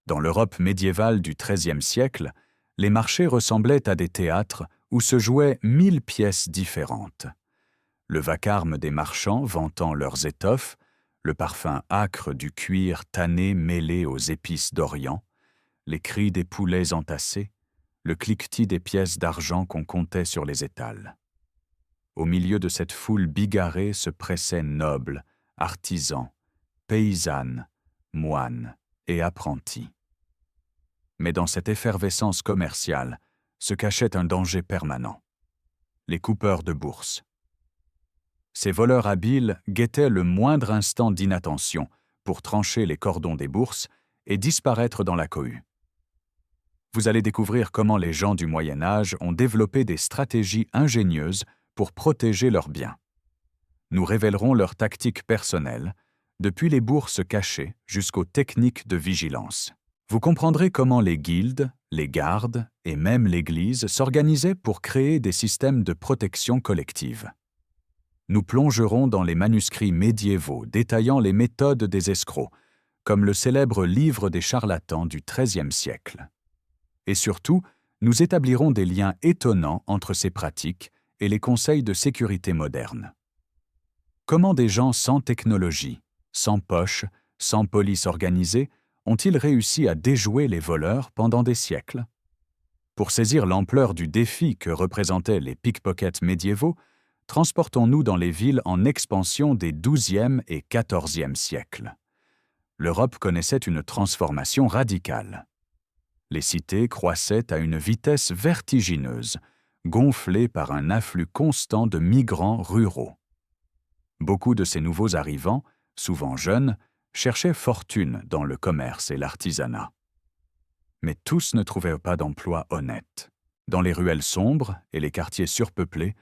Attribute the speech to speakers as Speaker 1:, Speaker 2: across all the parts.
Speaker 1: Dans l'Europe médiévale du XIIIe siècle, les marchés ressemblaient à des théâtres où se jouaient 1000 pièces différentes. Le vacarme des marchands vantant leurs étoffes, le parfum âcre du cuir tanné mêlé aux épices d'Orient, les cris des poulets entassés, le cliquetis des pièces d'argent qu'on comptait sur les étals. Au milieu de cette foule bigarrée se pressaient nobles, artisans, paysannes, moines et apprentis. Mais dans cette effervescence commerciale se cachait un danger permanent: les coupeurs de bourse. Ces voleurs habiles guettaient le moindre instant d'inattention pour trancher les cordons des bourses et disparaître dans la cohue. Vous allez découvrir comment les gens du Moyen Âge ont développé des stratégies ingénieuses pour protéger leurs biens. Nous révélerons leurs tactiques personnelles, depuis les bourses cachées jusqu'aux techniques de vigilance. Vous comprendrez comment les guildes, les gardes et même l'Église s'organisaient pour créer des systèmes de protection collective. Nous plongerons dans les manuscrits médiévaux détaillant les méthodes des escrocs, comme le célèbre Livre des charlatans du XIIIe siècle. Et surtout, nous établirons des liens étonnants entre ces pratiques et les conseils de sécurité modernes. Comment des gens sans technologie, sans poche, sans police organisée, ont-ils réussi à déjouer les voleurs pendant des siècles? Pour saisir l'ampleur du défi que représentaient les pickpockets médiévaux, transportons-nous dans les villes en expansion des XIIe et XIVe siècles. L'Europe connaissait une transformation radicale. Les cités croissaient à une vitesse vertigineuse, gonflées par un afflux constant de migrants ruraux. Beaucoup de ces nouveaux arrivants, souvent jeunes, cherchaient fortune dans le commerce et l'artisanat. Mais tous ne trouvaient pas d'emploi honnête. Dans les ruelles sombres et les quartiers surpeuplés,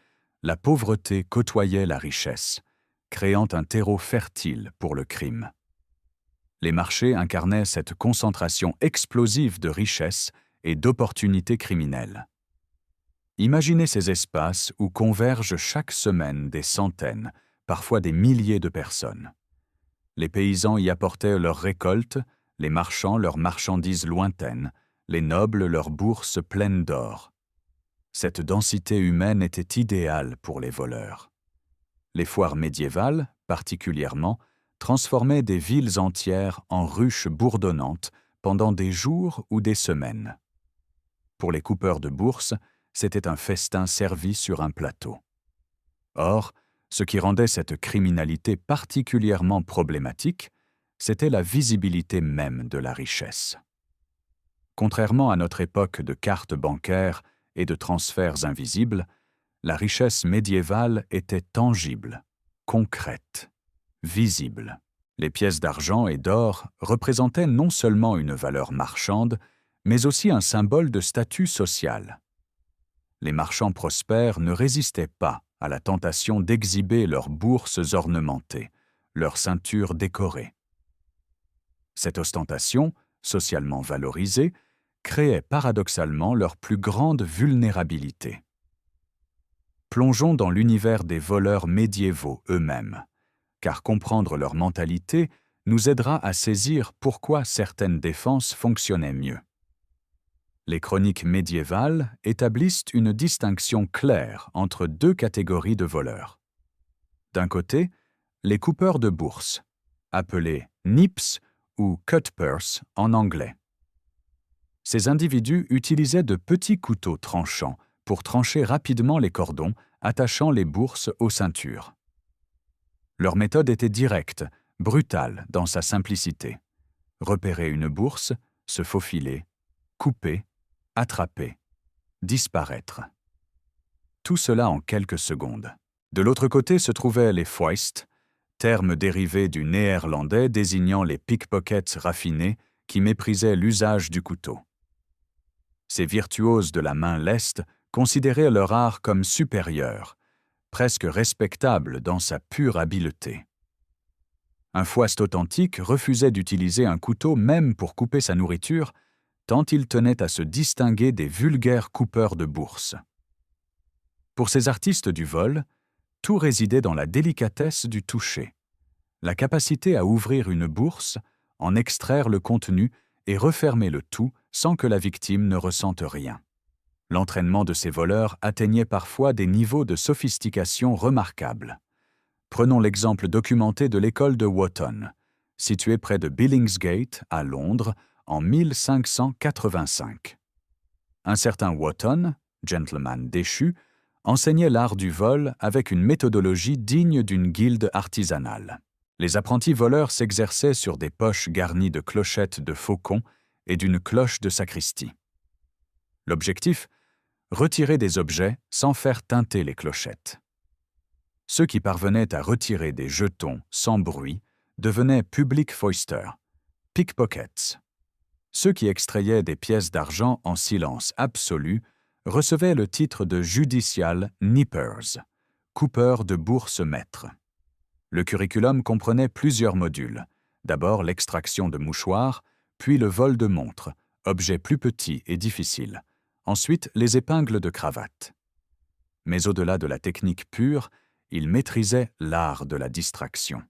Speaker 1: la pauvreté côtoyait la richesse, créant un terreau fertile pour le crime. Les marchés incarnaient cette concentration explosive de richesses et d'opportunités criminelles. Imaginez ces espaces où convergent chaque semaine des centaines, parfois des milliers de personnes. Les paysans y apportaient leurs récoltes, les marchands leurs marchandises lointaines, les nobles leurs bourses pleines d'or. Cette densité humaine était idéale pour les voleurs. Les foires médiévales, particulièrement, transformaient des villes entières en ruches bourdonnantes pendant des jours ou des semaines. Pour les coupeurs de bourse, c'était un festin servi sur un plateau. Or, ce qui rendait cette criminalité particulièrement problématique, c'était la visibilité même de la richesse. Contrairement à notre époque de cartes bancaires et de transferts invisibles, la richesse médiévale était tangible, concrète, visible. Les pièces d'argent et d'or représentaient non seulement une valeur marchande, mais aussi un symbole de statut social. Les marchands prospères ne résistaient pas à la tentation d'exhiber leurs bourses ornementées, leurs ceintures décorées. Cette ostentation, socialement valorisée, créait paradoxalement leur plus grande vulnérabilité. Plongeons dans l'univers des voleurs médiévaux eux-mêmes, car comprendre leur mentalité nous aidera à saisir pourquoi certaines défenses fonctionnaient mieux. Les chroniques médiévales établissent une distinction claire entre deux catégories de voleurs. D'un côté, les coupeurs de bourse, appelés nips ou cutpurse en anglais. Ces individus utilisaient de petits couteaux tranchants pour trancher rapidement les cordons attachant les bourses aux ceintures. Leur méthode était directe, brutale dans sa simplicité. Repérer une bourse, se faufiler, couper, attraper, disparaître. Tout cela en quelques secondes. De l'autre côté se trouvaient les foist, terme dérivé du néerlandais désignant les pickpockets raffinés qui méprisaient l'usage du couteau. Ces virtuoses de la main leste considéraient leur art comme supérieur, presque respectable dans sa pure habileté. Un foist authentique refusait d'utiliser un couteau même pour couper sa nourriture, tant il tenait à se distinguer des vulgaires coupeurs de bourse. Pour ces artistes du vol, tout résidait dans la délicatesse du toucher, la capacité à ouvrir une bourse, en extraire le contenu et refermer le tout sans que la victime ne ressente rien. L'entraînement de ces voleurs atteignait parfois des niveaux de sophistication remarquables. Prenons l'exemple documenté de l'école de Wotton, située près de Billingsgate, à Londres, en 1585. Un certain Wotton, gentleman déchu, enseignait l'art du vol avec une méthodologie digne d'une guilde artisanale. Les apprentis voleurs s'exerçaient sur des poches garnies de clochettes de faucon et d'une cloche de sacristie. L'objectif ? Retirer des objets sans faire tinter les clochettes. Ceux qui parvenaient à retirer des jetons sans bruit devenaient public foister, pickpockets. Ceux qui extrayaient des pièces d'argent en silence absolu recevaient le titre de judicial nippers, coupeurs de bourse maîtres. Le curriculum comprenait plusieurs modules. D'abord l'extraction de mouchoirs, puis le vol de montres, objet plus petit et difficile. Ensuite, les épingles de cravate. Mais au-delà de la technique pure, il maîtrisait l'art de la distraction.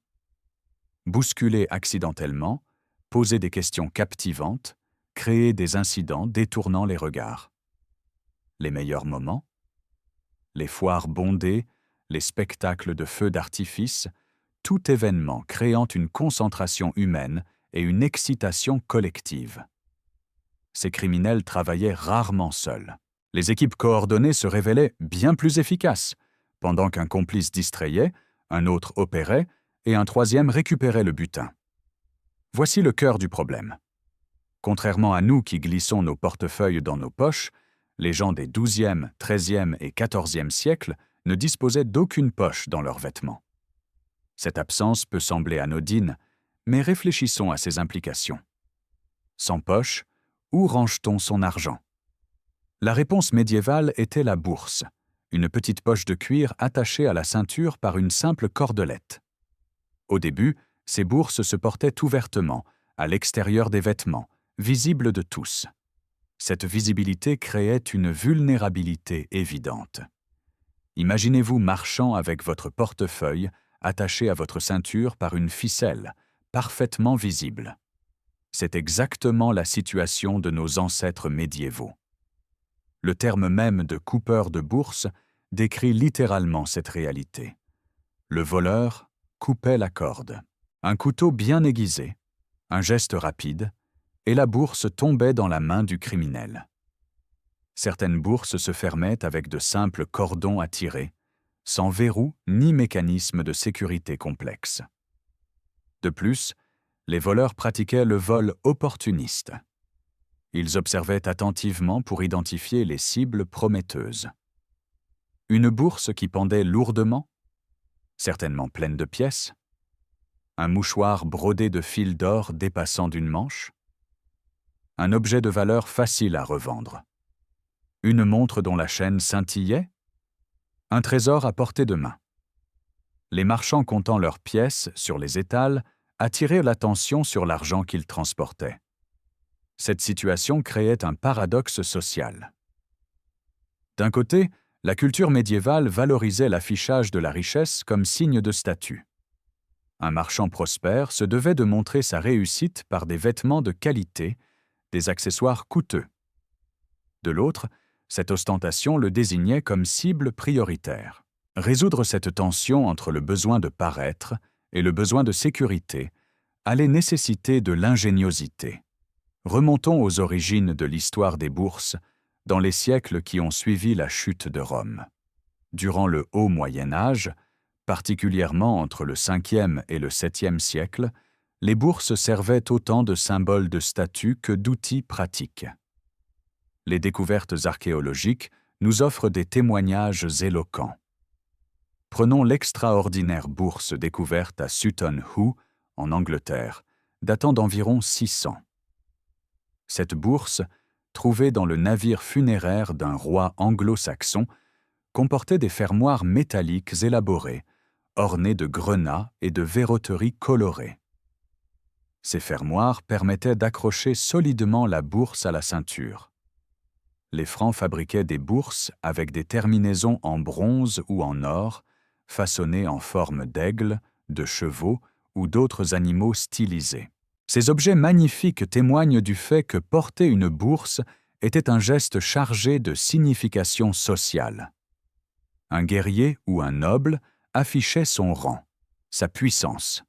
Speaker 1: Bousculer accidentellement, poser des questions captivantes, créer des incidents détournant les regards. Les meilleurs moments ? Les foires bondées, les spectacles de feux d'artifice, tout événement créant une concentration humaine et une excitation collective. Ces criminels travaillaient rarement seuls. Les équipes coordonnées se révélaient bien plus efficaces. Pendant qu'un complice distrayait, un autre opérait et un troisième récupérait le butin. Voici le cœur du problème. Contrairement à nous qui glissons nos portefeuilles dans nos poches, les gens des XIIe, XIIIe et XIVe siècles ne disposaient d'aucune poche dans leurs vêtements. Cette absence peut sembler anodine, mais réfléchissons à ses implications. Sans poche, où range-t-on son argent ? La réponse médiévale était la bourse, une petite poche de cuir attachée à la ceinture par une simple cordelette. Au début, ces bourses se portaient ouvertement, à l'extérieur des vêtements, visibles de tous. Cette visibilité créait une vulnérabilité évidente. Imaginez-vous marchant avec votre portefeuille attaché à votre ceinture par une ficelle, parfaitement visible. C'est exactement la situation de nos ancêtres médiévaux. Le terme même de coupeur de bourse décrit littéralement cette réalité. Le voleur coupait la corde. Un couteau bien aiguisé, un geste rapide, et la bourse tombait dans la main du criminel. Certaines bourses se fermaient avec de simples cordons à tirer, sans verrou ni mécanisme de sécurité complexe. De plus, les voleurs pratiquaient le vol opportuniste. Ils observaient attentivement pour identifier les cibles prometteuses. Une bourse qui pendait lourdement, certainement pleine de pièces, un mouchoir brodé de fils d'or dépassant d'une manche, un objet de valeur facile à revendre, une montre dont la chaîne scintillait, un trésor à portée de main. Les marchands comptant leurs pièces sur les étals attiraient l'attention sur l'argent qu'ils transportaient. Cette situation créait un paradoxe social. D'un côté, la culture médiévale valorisait l'affichage de la richesse comme signe de statut. Un marchand prospère se devait de montrer sa réussite par des vêtements de qualité, des accessoires coûteux. De l'autre, cette ostentation le désignait comme cible prioritaire. Résoudre cette tension entre le besoin de paraître et le besoin de sécurité allait nécessiter de l'ingéniosité. Remontons aux origines de l'histoire des bourses dans les siècles qui ont suivi la chute de Rome. Durant le Haut Moyen Âge, particulièrement entre le 5e et le 7e siècle, les bourses servaient autant de symboles de statut que d'outils pratiques. Les découvertes archéologiques nous offrent des témoignages éloquents. Prenons l'extraordinaire bourse découverte à Sutton Hoo, en Angleterre, datant d'environ 600. Cette bourse, trouvée dans le navire funéraire d'un roi anglo-saxon, comportait des fermoirs métalliques élaborés, ornés de grenats et de verroteries colorées. Ces fermoirs permettaient d'accrocher solidement la bourse à la ceinture. Les Francs fabriquaient des bourses avec des terminaisons en bronze ou en or, façonnées en forme d'aigle, de chevaux ou d'autres animaux stylisés. Ces objets magnifiques témoignent du fait que porter une bourse était un geste chargé de signification sociale. Un guerrier ou un noble affichait son rang, sa puissance.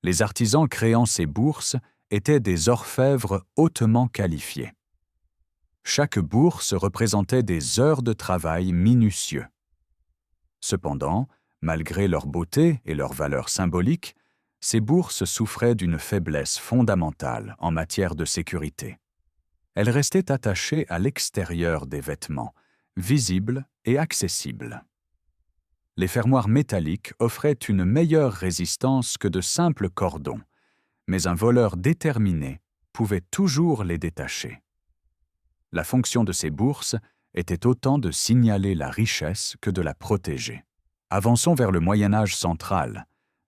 Speaker 1: Les artisans créant ces bourses étaient des orfèvres hautement qualifiés. Chaque bourse représentait des heures de travail minutieux. Cependant, malgré leur beauté et leur valeur symbolique, ces bourses souffraient d'une faiblesse fondamentale en matière de sécurité. Elles restaient attachées à l'extérieur des vêtements, visibles et accessibles. Les fermoirs métalliques offraient une meilleure résistance que de simples cordons, mais un voleur déterminé pouvait toujours les détacher. La fonction de ces bourses était autant de signaler la richesse que de la protéger. Avançons vers le Moyen Âge central,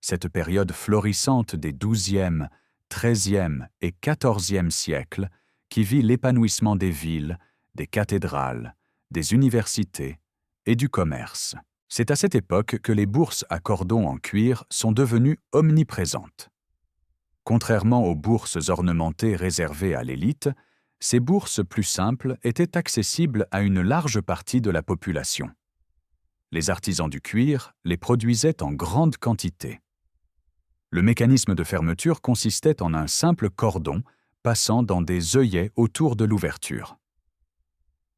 Speaker 1: cette période florissante des XIIe, XIIIe et XIVe siècles qui vit l'épanouissement des villes, des cathédrales, des universités et du commerce. C'est à cette époque que les bourses à cordons en cuir sont devenues omniprésentes. Contrairement aux bourses ornementées réservées à l'élite, ces bourses plus simples étaient accessibles à une large partie de la population. Les artisans du cuir les produisaient en grande quantité. Le mécanisme de fermeture consistait en un simple cordon passant dans des œillets autour de l'ouverture.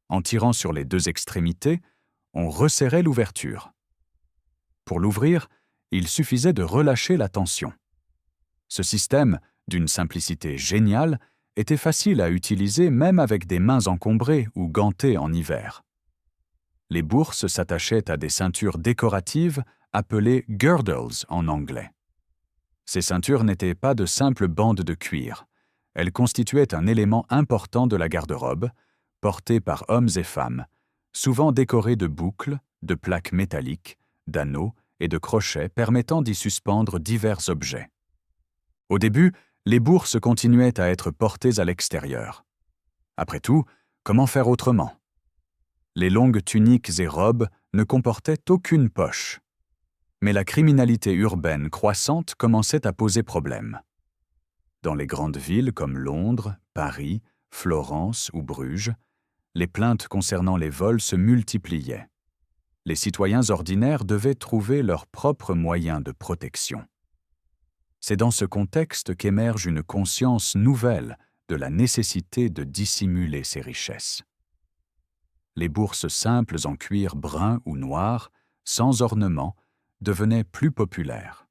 Speaker 1: En tirant sur les deux extrémités, on resserrait l'ouverture. Pour l'ouvrir, il suffisait de relâcher la tension. Ce système, d'une simplicité géniale, était facile à utiliser même avec des mains encombrées ou gantées en hiver. Les bourses s'attachaient à des ceintures décoratives appelées girdles en anglais. Ces ceintures n'étaient pas de simples bandes de cuir. Elles constituaient un élément important de la garde-robe, portée par hommes et femmes, souvent décorées de boucles, de plaques métalliques, d'anneaux et de crochets permettant d'y suspendre divers objets. Au début, les bourses continuaient à être portées à l'extérieur. Après tout, comment faire autrement? Les longues tuniques et robes ne comportaient aucune poche. Mais la criminalité urbaine croissante commençait à poser problème. Dans les grandes villes comme Londres, Paris, Florence ou Bruges, les plaintes concernant les vols se multipliaient. Les citoyens ordinaires devaient trouver leurs propres moyens de protection. C'est dans ce contexte qu'émerge une conscience nouvelle de la nécessité de dissimuler ces richesses. Les bourses simples en cuir brun ou noir, sans ornement, devenaient plus populaires.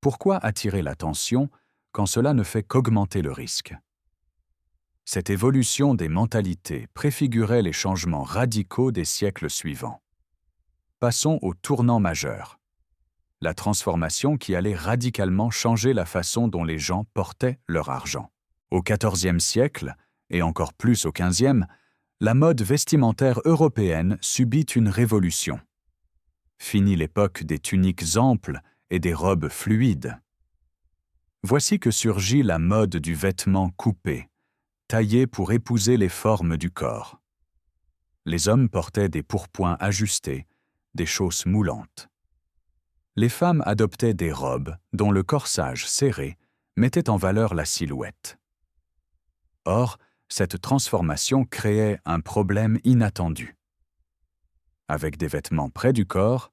Speaker 1: Pourquoi attirer l'attention quand cela ne fait qu'augmenter le risque? Cette évolution des mentalités préfigurait les changements radicaux des siècles suivants. Passons au tournant majeur. La transformation qui allait radicalement changer la façon dont les gens portaient leur argent. Au XIVe siècle, et encore plus au XVe, la mode vestimentaire européenne subit une révolution. Fini l'époque des tuniques amples et des robes fluides. Voici que surgit la mode du vêtement coupé, taillé pour épouser les formes du corps. Les hommes portaient des pourpoints ajustés, des chausses moulantes. Les femmes adoptaient des robes dont le corsage serré mettait en valeur la silhouette. Or, cette transformation créait un problème inattendu. Avec des vêtements près du corps,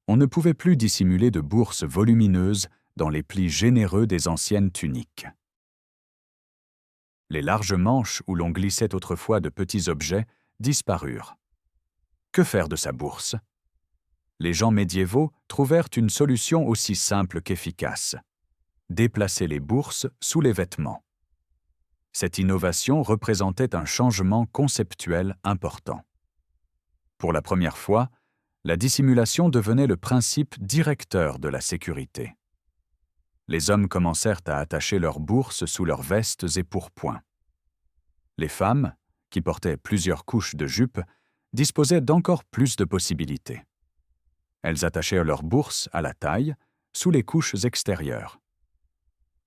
Speaker 1: on ne pouvait plus dissimuler de bourses volumineuses dans les plis généreux des anciennes tuniques. Les larges manches où l'on glissait autrefois de petits objets disparurent. Que faire de sa bourse? Les gens médiévaux trouvèrent une solution aussi simple qu'efficace: déplacer les bourses sous les vêtements. Cette innovation représentait un changement conceptuel important. Pour la première fois, la dissimulation devenait le principe directeur de la sécurité. Les hommes commencèrent à attacher leurs bourses sous leurs vestes et pourpoints. Les femmes, qui portaient plusieurs couches de jupes, disposaient d'encore plus de possibilités. Elles attachèrent leurs bourses à la taille, sous les couches extérieures.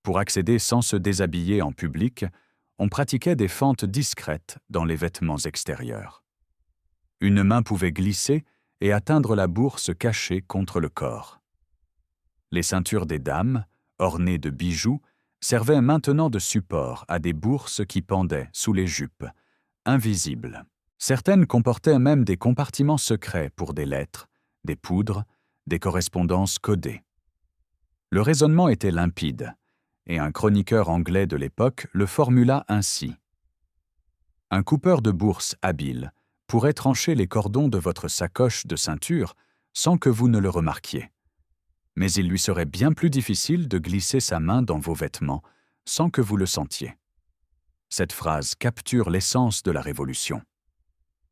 Speaker 1: Pour accéder sans se déshabiller en public, on pratiquait des fentes discrètes dans les vêtements extérieurs. Une main pouvait glisser et atteindre la bourse cachée contre le corps. Les ceintures des dames, ornées de bijoux, servaient maintenant de support à des bourses qui pendaient sous les jupes, invisibles. Certaines comportaient même des compartiments secrets pour des lettres, des poudres, des correspondances codées. Le raisonnement était limpide, et un chroniqueur anglais de l'époque le formula ainsi. Un coupeur de bourse habile pourrait trancher les cordons de votre sacoche de ceinture sans que vous ne le remarquiez. Mais il lui serait bien plus difficile de glisser sa main dans vos vêtements sans que vous le sentiez. Cette phrase capture l'essence de la Révolution.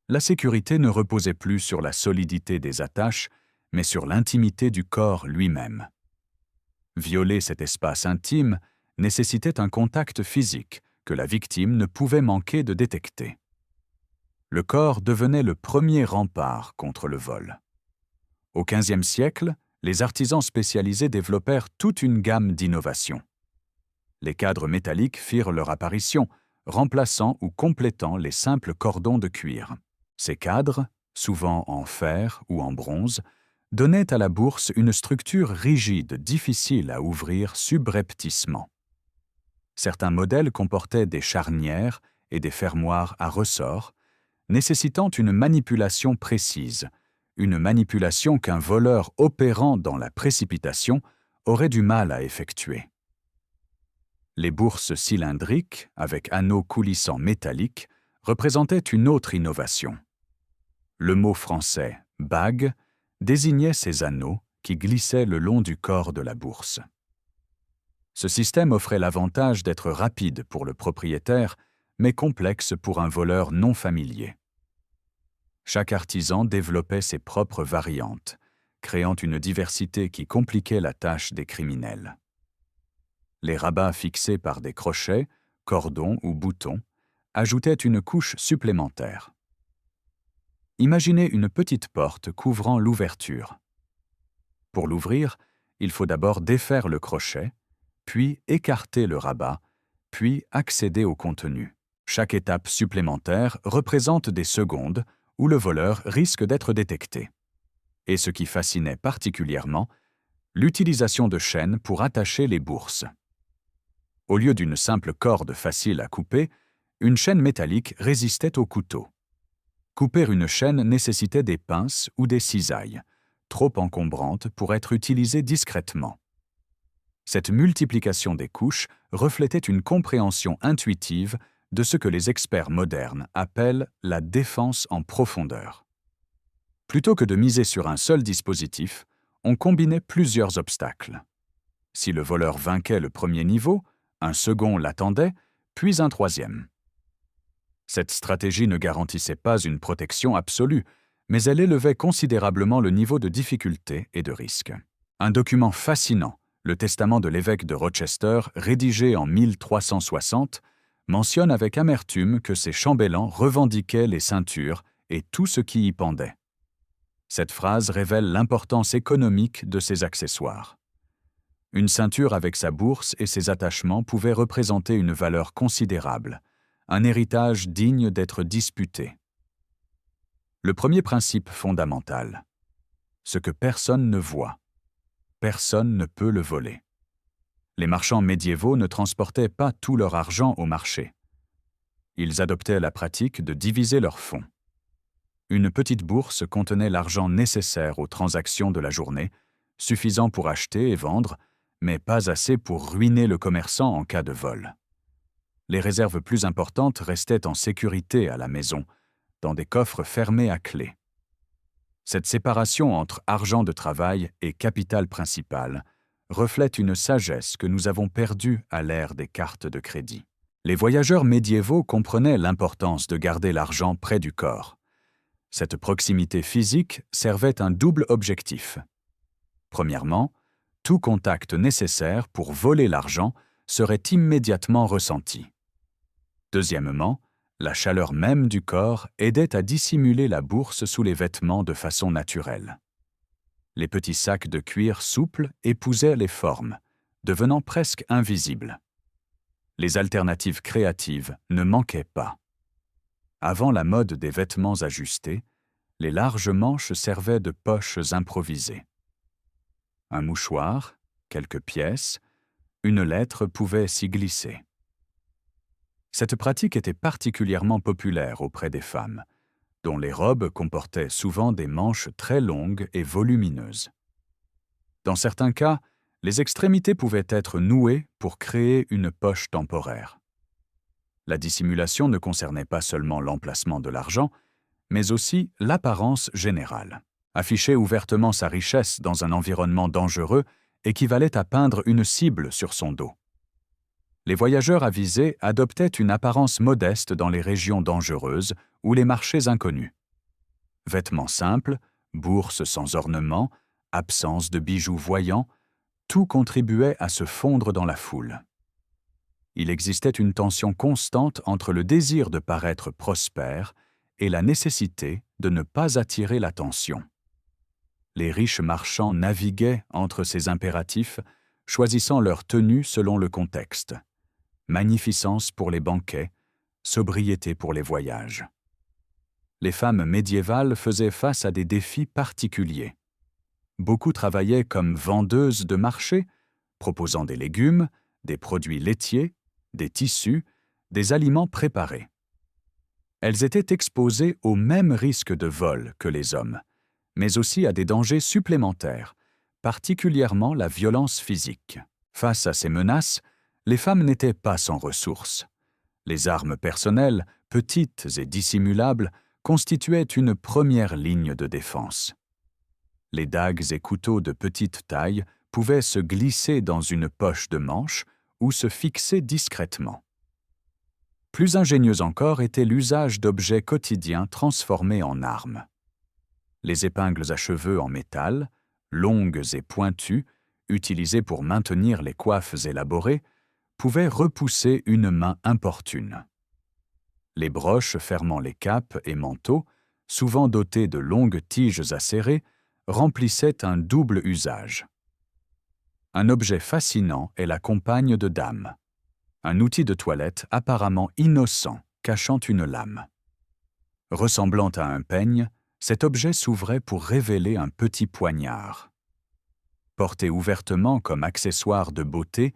Speaker 1: La sécurité ne reposait plus sur la solidité des attaches, mais sur l'intimité du corps lui-même. Violer cet espace intime nécessitait un contact physique que la victime ne pouvait manquer de détecter. Le corps devenait le premier rempart contre le vol. Au XVe siècle, les artisans spécialisés développèrent toute une gamme d'innovations. Les cadres métalliques firent leur apparition, remplaçant ou complétant les simples cordons de cuir. Ces cadres, souvent en fer ou en bronze, donnaient à la bourse une structure rigide, difficile à ouvrir subrepticement. Certains modèles comportaient des charnières et des fermoirs à ressort, nécessitant une manipulation précise, une manipulation qu'un voleur opérant dans la précipitation aurait du mal à effectuer. Les bourses cylindriques, avec anneaux coulissants métalliques, représentaient une autre innovation. Le mot français « bague » désignait ces anneaux qui glissaient le long du corps de la bourse. Ce système offrait l'avantage d'être rapide pour le propriétaire, mais complexe pour un voleur non familier. Chaque artisan développait ses propres variantes, créant une diversité qui compliquait la tâche des criminels. Les rabats fixés par des crochets, cordons ou boutons ajoutaient une couche supplémentaire. Imaginez une petite porte couvrant l'ouverture. Pour l'ouvrir, il faut d'abord défaire le crochet, puis écarter le rabat, puis accéder au contenu. Chaque étape supplémentaire représente des secondes où le voleur risque d'être détecté. Et ce qui fascinait particulièrement, l'utilisation de chaînes pour attacher les bourses. Au lieu d'une simple corde facile à couper, une chaîne métallique résistait au couteau. Couper une chaîne nécessitait des pinces ou des cisailles, trop encombrantes pour être utilisées discrètement. Cette multiplication des couches reflétait une compréhension intuitive de ce que les experts modernes appellent la défense en profondeur. Plutôt que de miser sur un seul dispositif, on combinait plusieurs obstacles. Si le voleur vainquait le premier niveau, un second l'attendait, puis un troisième. Cette stratégie ne garantissait pas une protection absolue, mais elle élevait considérablement le niveau de difficulté et de risque. Un document fascinant, le testament de l'évêque de Rochester, rédigé en 1360, mentionne avec amertume que ses chambellans revendiquaient les ceintures et tout ce qui y pendait. Cette phrase révèle l'importance économique de ces accessoires. Une ceinture avec sa bourse et ses attachements pouvait représenter une valeur considérable, un héritage digne d'être disputé. Le premier principe fondamental. Ce que personne ne voit. Personne ne peut le voler. Les marchands médiévaux ne transportaient pas tout leur argent au marché. Ils adoptaient la pratique de diviser leurs fonds. Une petite bourse contenait l'argent nécessaire aux transactions de la journée, suffisant pour acheter et vendre, mais pas assez pour ruiner le commerçant en cas de vol. Les réserves plus importantes restaient en sécurité à la maison, dans des coffres fermés à clé. Cette séparation entre argent de travail et capital principal reflète une sagesse que nous avons perdue à l'ère des cartes de crédit. Les voyageurs médiévaux comprenaient l'importance de garder l'argent près du corps. Cette proximité physique servait un double objectif. Premièrement, tout contact nécessaire pour voler l'argent serait immédiatement ressenti. Deuxièmement, la chaleur même du corps aidait à dissimuler la bourse sous les vêtements de façon naturelle. Les petits sacs de cuir souples épousaient les formes, devenant presque invisibles. Les alternatives créatives ne manquaient pas. Avant la mode des vêtements ajustés, les larges manches servaient de poches improvisées. Un mouchoir, quelques pièces, une lettre pouvait s'y glisser. Cette pratique était particulièrement populaire auprès des femmes, dont les robes comportaient souvent des manches très longues et volumineuses. Dans certains cas, les extrémités pouvaient être nouées pour créer une poche temporaire. La dissimulation ne concernait pas seulement l'emplacement de l'argent, mais aussi l'apparence générale. Afficher ouvertement sa richesse dans un environnement dangereux équivalait à peindre une cible sur son dos. Les voyageurs avisés adoptaient une apparence modeste dans les régions dangereuses ou les marchés inconnus. Vêtements simples, bourses sans ornement, absence de bijoux voyants, tout contribuait à se fondre dans la foule. Il existait une tension constante entre le désir de paraître prospère et la nécessité de ne pas attirer l'attention. Les riches marchands naviguaient entre ces impératifs, choisissant leur tenue selon le contexte. Magnificence pour les banquets, sobriété pour les voyages. Les femmes médiévales faisaient face à des défis particuliers. Beaucoup travaillaient comme vendeuses de marché, proposant des légumes, des produits laitiers, des tissus, des aliments préparés. Elles étaient exposées aux mêmes risques de vol que les hommes, mais aussi à des dangers supplémentaires, particulièrement la violence physique. Face à ces menaces, les femmes n'étaient pas sans ressources. Les armes personnelles, petites et dissimulables, constituaient une première ligne de défense. Les dagues et couteaux de petite taille pouvaient se glisser dans une poche de manche ou se fixer discrètement. Plus ingénieux encore était l'usage d'objets quotidiens transformés en armes. Les épingles à cheveux en métal, longues et pointues, utilisées pour maintenir les coiffes élaborées, pouvaient repousser une main importune. Les broches fermant les capes et manteaux, souvent dotées de longues tiges acérées, remplissaient un double usage. Un objet fascinant est la compagne de dame, un outil de toilette apparemment innocent cachant une lame. Ressemblant à un peigne, cet objet s'ouvrait pour révéler un petit poignard. Porté ouvertement comme accessoire de beauté,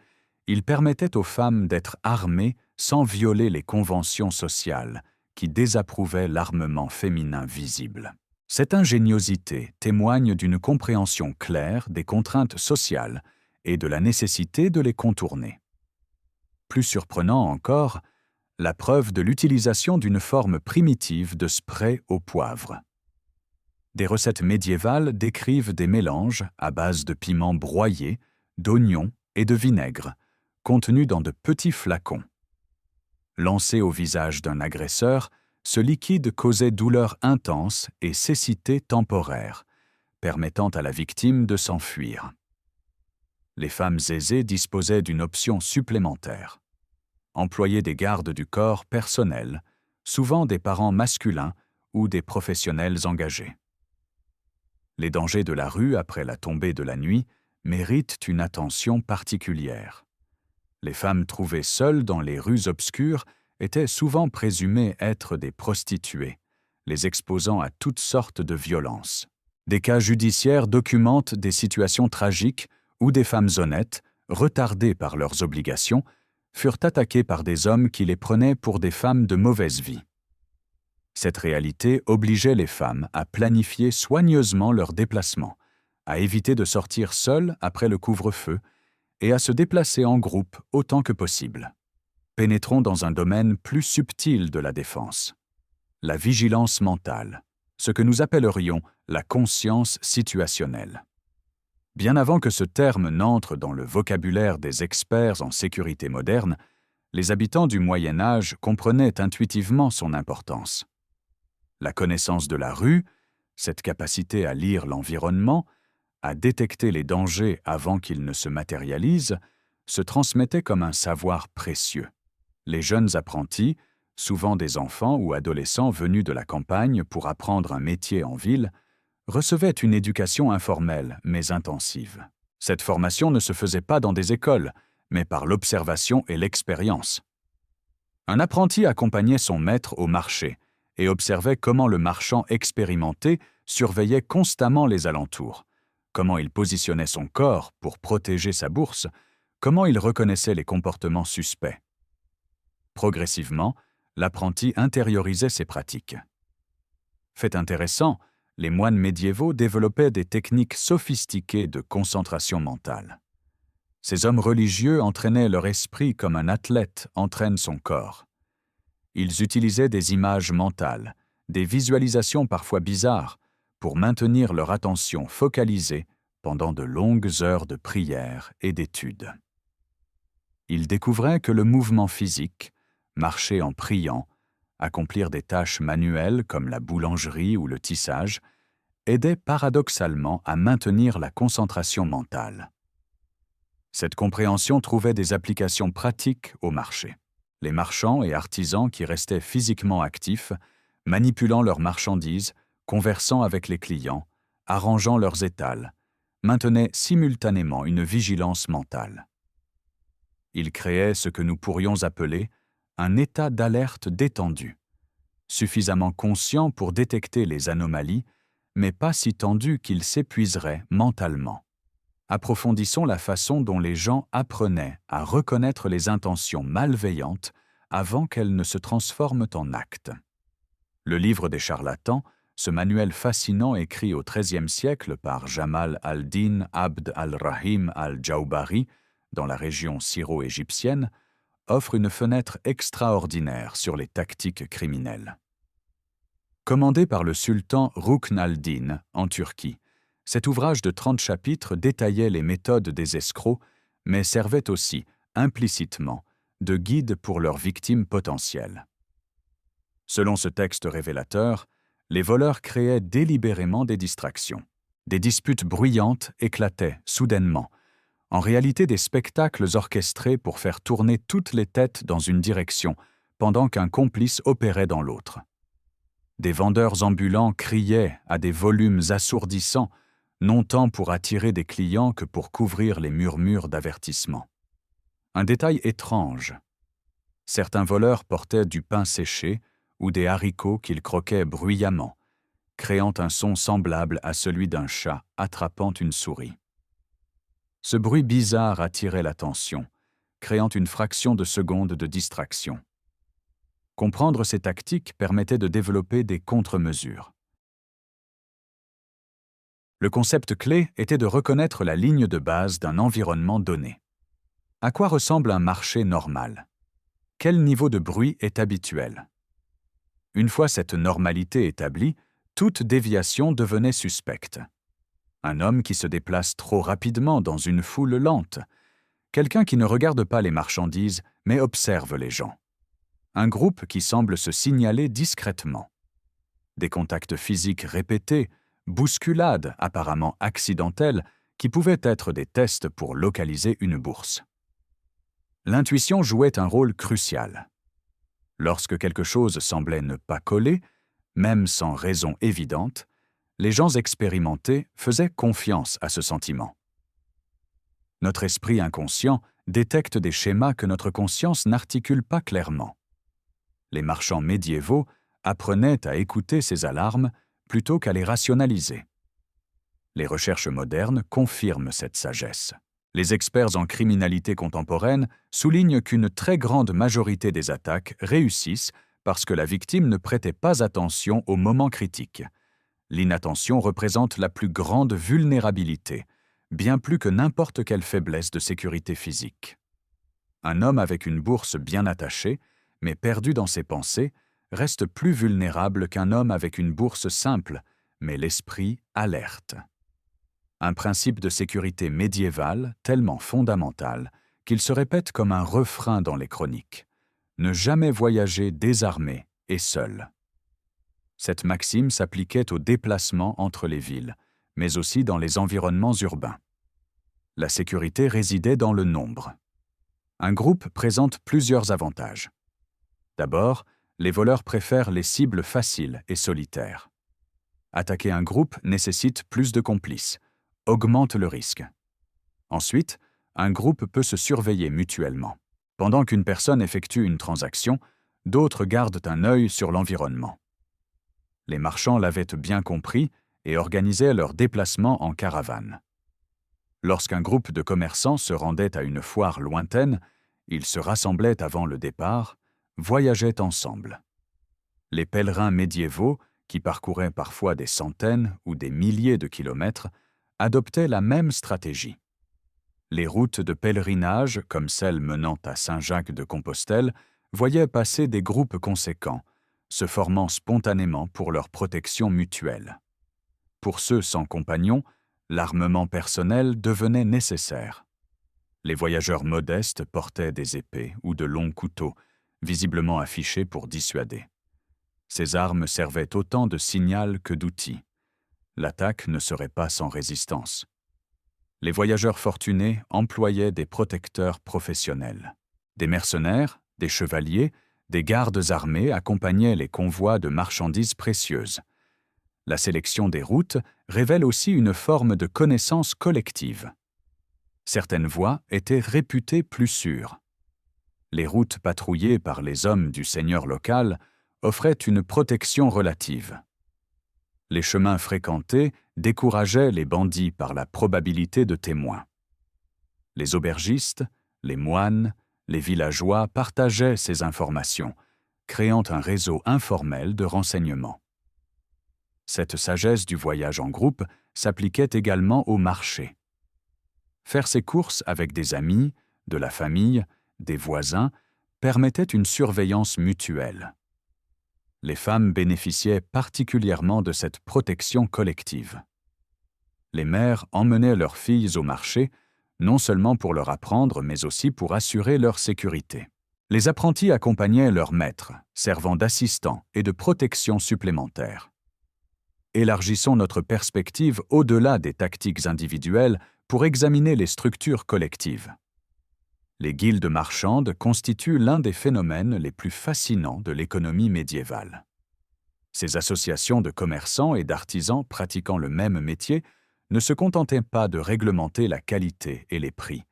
Speaker 1: il permettait aux femmes d'être armées sans violer les conventions sociales qui désapprouvaient l'armement féminin visible. Cette ingéniosité témoigne d'une compréhension claire des contraintes sociales et de la nécessité de les contourner. Plus surprenant encore, la preuve de l'utilisation d'une forme primitive de spray au poivre. Des recettes médiévales décrivent des mélanges à base de piments broyés, d'oignons et de vinaigre, contenus dans de petits flacons. Lancé au visage d'un agresseur, ce liquide causait douleur intense et cécité temporaire, permettant à la victime de s'enfuir. Les femmes aisées disposaient d'une option supplémentaire. Employer des gardes du corps personnels, souvent des parents masculins ou des professionnels engagés. Les dangers de la rue après la tombée de la nuit méritent une attention particulière. Les femmes trouvées seules dans les rues obscures étaient souvent présumées être des prostituées, les exposant à toutes sortes de violences. Des cas judiciaires documentent des situations tragiques où des femmes honnêtes, retardées par leurs obligations, furent attaquées par des hommes qui les prenaient pour des femmes de mauvaise vie. Cette réalité obligeait les femmes à planifier soigneusement leurs déplacements, à éviter de sortir seules après le couvre-feu et à se déplacer en groupe autant que possible. Pénétrons dans un domaine plus subtil de la défense. La vigilance mentale, ce que nous appellerions la conscience situationnelle. Bien avant que ce terme n'entre dans le vocabulaire des experts en sécurité moderne, les habitants du Moyen Âge comprenaient intuitivement son importance. La connaissance de la rue, cette capacité à lire l'environnement, à détecter les dangers avant qu'ils ne se matérialisent, se transmettait comme un savoir précieux. Les jeunes apprentis, souvent des enfants ou adolescents venus de la campagne pour apprendre un métier en ville, recevaient une éducation informelle mais intensive. Cette formation ne se faisait pas dans des écoles, mais par l'observation et l'expérience. Un apprenti accompagnait son maître au marché et observait comment le marchand expérimenté surveillait constamment les alentours, comment il positionnait son corps pour protéger sa bourse, comment il reconnaissait les comportements suspects. Progressivement, l'apprenti intériorisait ces pratiques. Fait intéressant, les moines médiévaux développaient des techniques sophistiquées de concentration mentale. Ces hommes religieux entraînaient leur esprit comme un athlète entraîne son corps. Ils utilisaient des images mentales, des visualisations parfois bizarres, pour maintenir leur attention focalisée pendant de longues heures de prière et d'étude. Ils découvraient que le mouvement physique, marcher en priant, accomplir des tâches manuelles comme la boulangerie ou le tissage, aidait paradoxalement à maintenir la concentration mentale. Cette compréhension trouvait des applications pratiques au marché. Les marchands et artisans qui restaient physiquement actifs, manipulant leurs marchandises, conversant avec les clients, arrangeant leurs étals, maintenaient simultanément une vigilance mentale. Ils créaient ce que nous pourrions appeler un état d'alerte détendu, suffisamment conscient pour détecter les anomalies, mais pas si tendu qu'ils s'épuiseraient mentalement. Approfondissons la façon dont les gens apprenaient à reconnaître les intentions malveillantes avant qu'elles ne se transforment en actes. Le livre des charlatans, ce manuel fascinant écrit au XIIIe siècle par Jamal al-Din Abd al-Rahim al-Jaubari, dans la région syro-égyptienne, offre une fenêtre extraordinaire sur les tactiques criminelles. Commandé par le sultan Rukn al-Din en Turquie, cet ouvrage de 30 chapitres détaillait les méthodes des escrocs, mais servait aussi, implicitement, de guide pour leurs victimes potentielles. Selon ce texte révélateur, les voleurs créaient délibérément des distractions. Des disputes bruyantes éclataient soudainement, en réalité des spectacles orchestrés pour faire tourner toutes les têtes dans une direction, pendant qu'un complice opérait dans l'autre. Des vendeurs ambulants criaient à des volumes assourdissants, non tant pour attirer des clients que pour couvrir les murmures d'avertissement. Un détail étrange. Certains voleurs portaient du pain séché ou des haricots qu'ils croquaient bruyamment, créant un son semblable à celui d'un chat attrapant une souris. Ce bruit bizarre attirait l'attention, créant une fraction de seconde de distraction. Comprendre ces tactiques permettait de développer des contre-mesures. Le concept clé était de reconnaître la ligne de base d'un environnement donné. À quoi ressemble un marché normal? Quel niveau de bruit est habituel? Une fois cette normalité établie, toute déviation devenait suspecte. Un homme qui se déplace trop rapidement dans une foule lente, quelqu'un qui ne regarde pas les marchandises mais observe les gens, un groupe qui semble se signaler discrètement, des contacts physiques répétés, bousculades apparemment accidentelles qui pouvaient être des tests pour localiser une bourse. L'intuition jouait un rôle crucial. Lorsque quelque chose semblait ne pas coller, même sans raison évidente, les gens expérimentés faisaient confiance à ce sentiment. Notre esprit inconscient détecte des schémas que notre conscience n'articule pas clairement. Les marchands médiévaux apprenaient à écouter ces alarmes plutôt qu'à les rationaliser. Les recherches modernes confirment cette sagesse. Les experts en criminalité contemporaine soulignent qu'une très grande majorité des attaques réussissent parce que la victime ne prêtait pas attention au moment critique. L'inattention représente la plus grande vulnérabilité, bien plus que n'importe quelle faiblesse de sécurité physique. Un homme avec une bourse bien attachée, mais perdu dans ses pensées, reste plus vulnérable qu'un homme avec une bourse simple, mais l'esprit alerte. Un principe de sécurité médiéval tellement fondamental qu'il se répète comme un refrain dans les chroniques. Ne jamais voyager désarmé et seul. Cette maxime s'appliquait aux déplacements entre les villes, mais aussi dans les environnements urbains. La sécurité résidait dans le nombre. Un groupe présente plusieurs avantages. D'abord, les voleurs préfèrent les cibles faciles et solitaires. Attaquer un groupe nécessite plus de complices, augmente le risque. Ensuite, un groupe peut se surveiller mutuellement. Pendant qu'une personne effectue une transaction, d'autres gardent un œil sur l'environnement. Les marchands l'avaient bien compris et organisaient leurs déplacements en caravane. Lorsqu'un groupe de commerçants se rendait à une foire lointaine, ils se rassemblaient avant le départ, voyageaient ensemble. Les pèlerins médiévaux, qui parcouraient parfois des centaines ou des milliers de kilomètres, adoptaient la même stratégie. Les routes de pèlerinage, comme celle menant à Saint-Jacques-de-Compostelle, voyaient passer des groupes conséquents, se formant spontanément pour leur protection mutuelle. Pour ceux sans compagnons, l'armement personnel devenait nécessaire. Les voyageurs modestes portaient des épées ou de longs couteaux, visiblement affichés pour dissuader. Ces armes servaient autant de signal que d'outil. L'attaque ne serait pas sans résistance. Les voyageurs fortunés employaient des protecteurs professionnels. Des mercenaires, des chevaliers, des gardes armés accompagnaient les convois de marchandises précieuses. La sélection des routes révèle aussi une forme de connaissance collective. Certaines voies étaient réputées plus sûres. Les routes patrouillées par les hommes du seigneur local offraient une protection relative. Les chemins fréquentés décourageaient les bandits par la probabilité de témoins. Les aubergistes, les moines, les villageois partageaient ces informations, créant un réseau informel de renseignements. Cette sagesse du voyage en groupe s'appliquait également au marché. Faire ses courses avec des amis, de la famille, des voisins, permettait une surveillance mutuelle. Les femmes bénéficiaient particulièrement de cette protection collective. Les mères emmenaient leurs filles au marché, non seulement pour leur apprendre, mais aussi pour assurer leur sécurité. Les apprentis accompagnaient leurs maîtres, servant d'assistants et de protection supplémentaires. Élargissons notre perspective au-delà des tactiques individuelles pour examiner les structures collectives. Les guildes marchandes constituent l'un des phénomènes les plus fascinants de l'économie médiévale. Ces associations de commerçants et d'artisans pratiquant le même métier ne se contentaient pas de réglementer la qualité et les prix.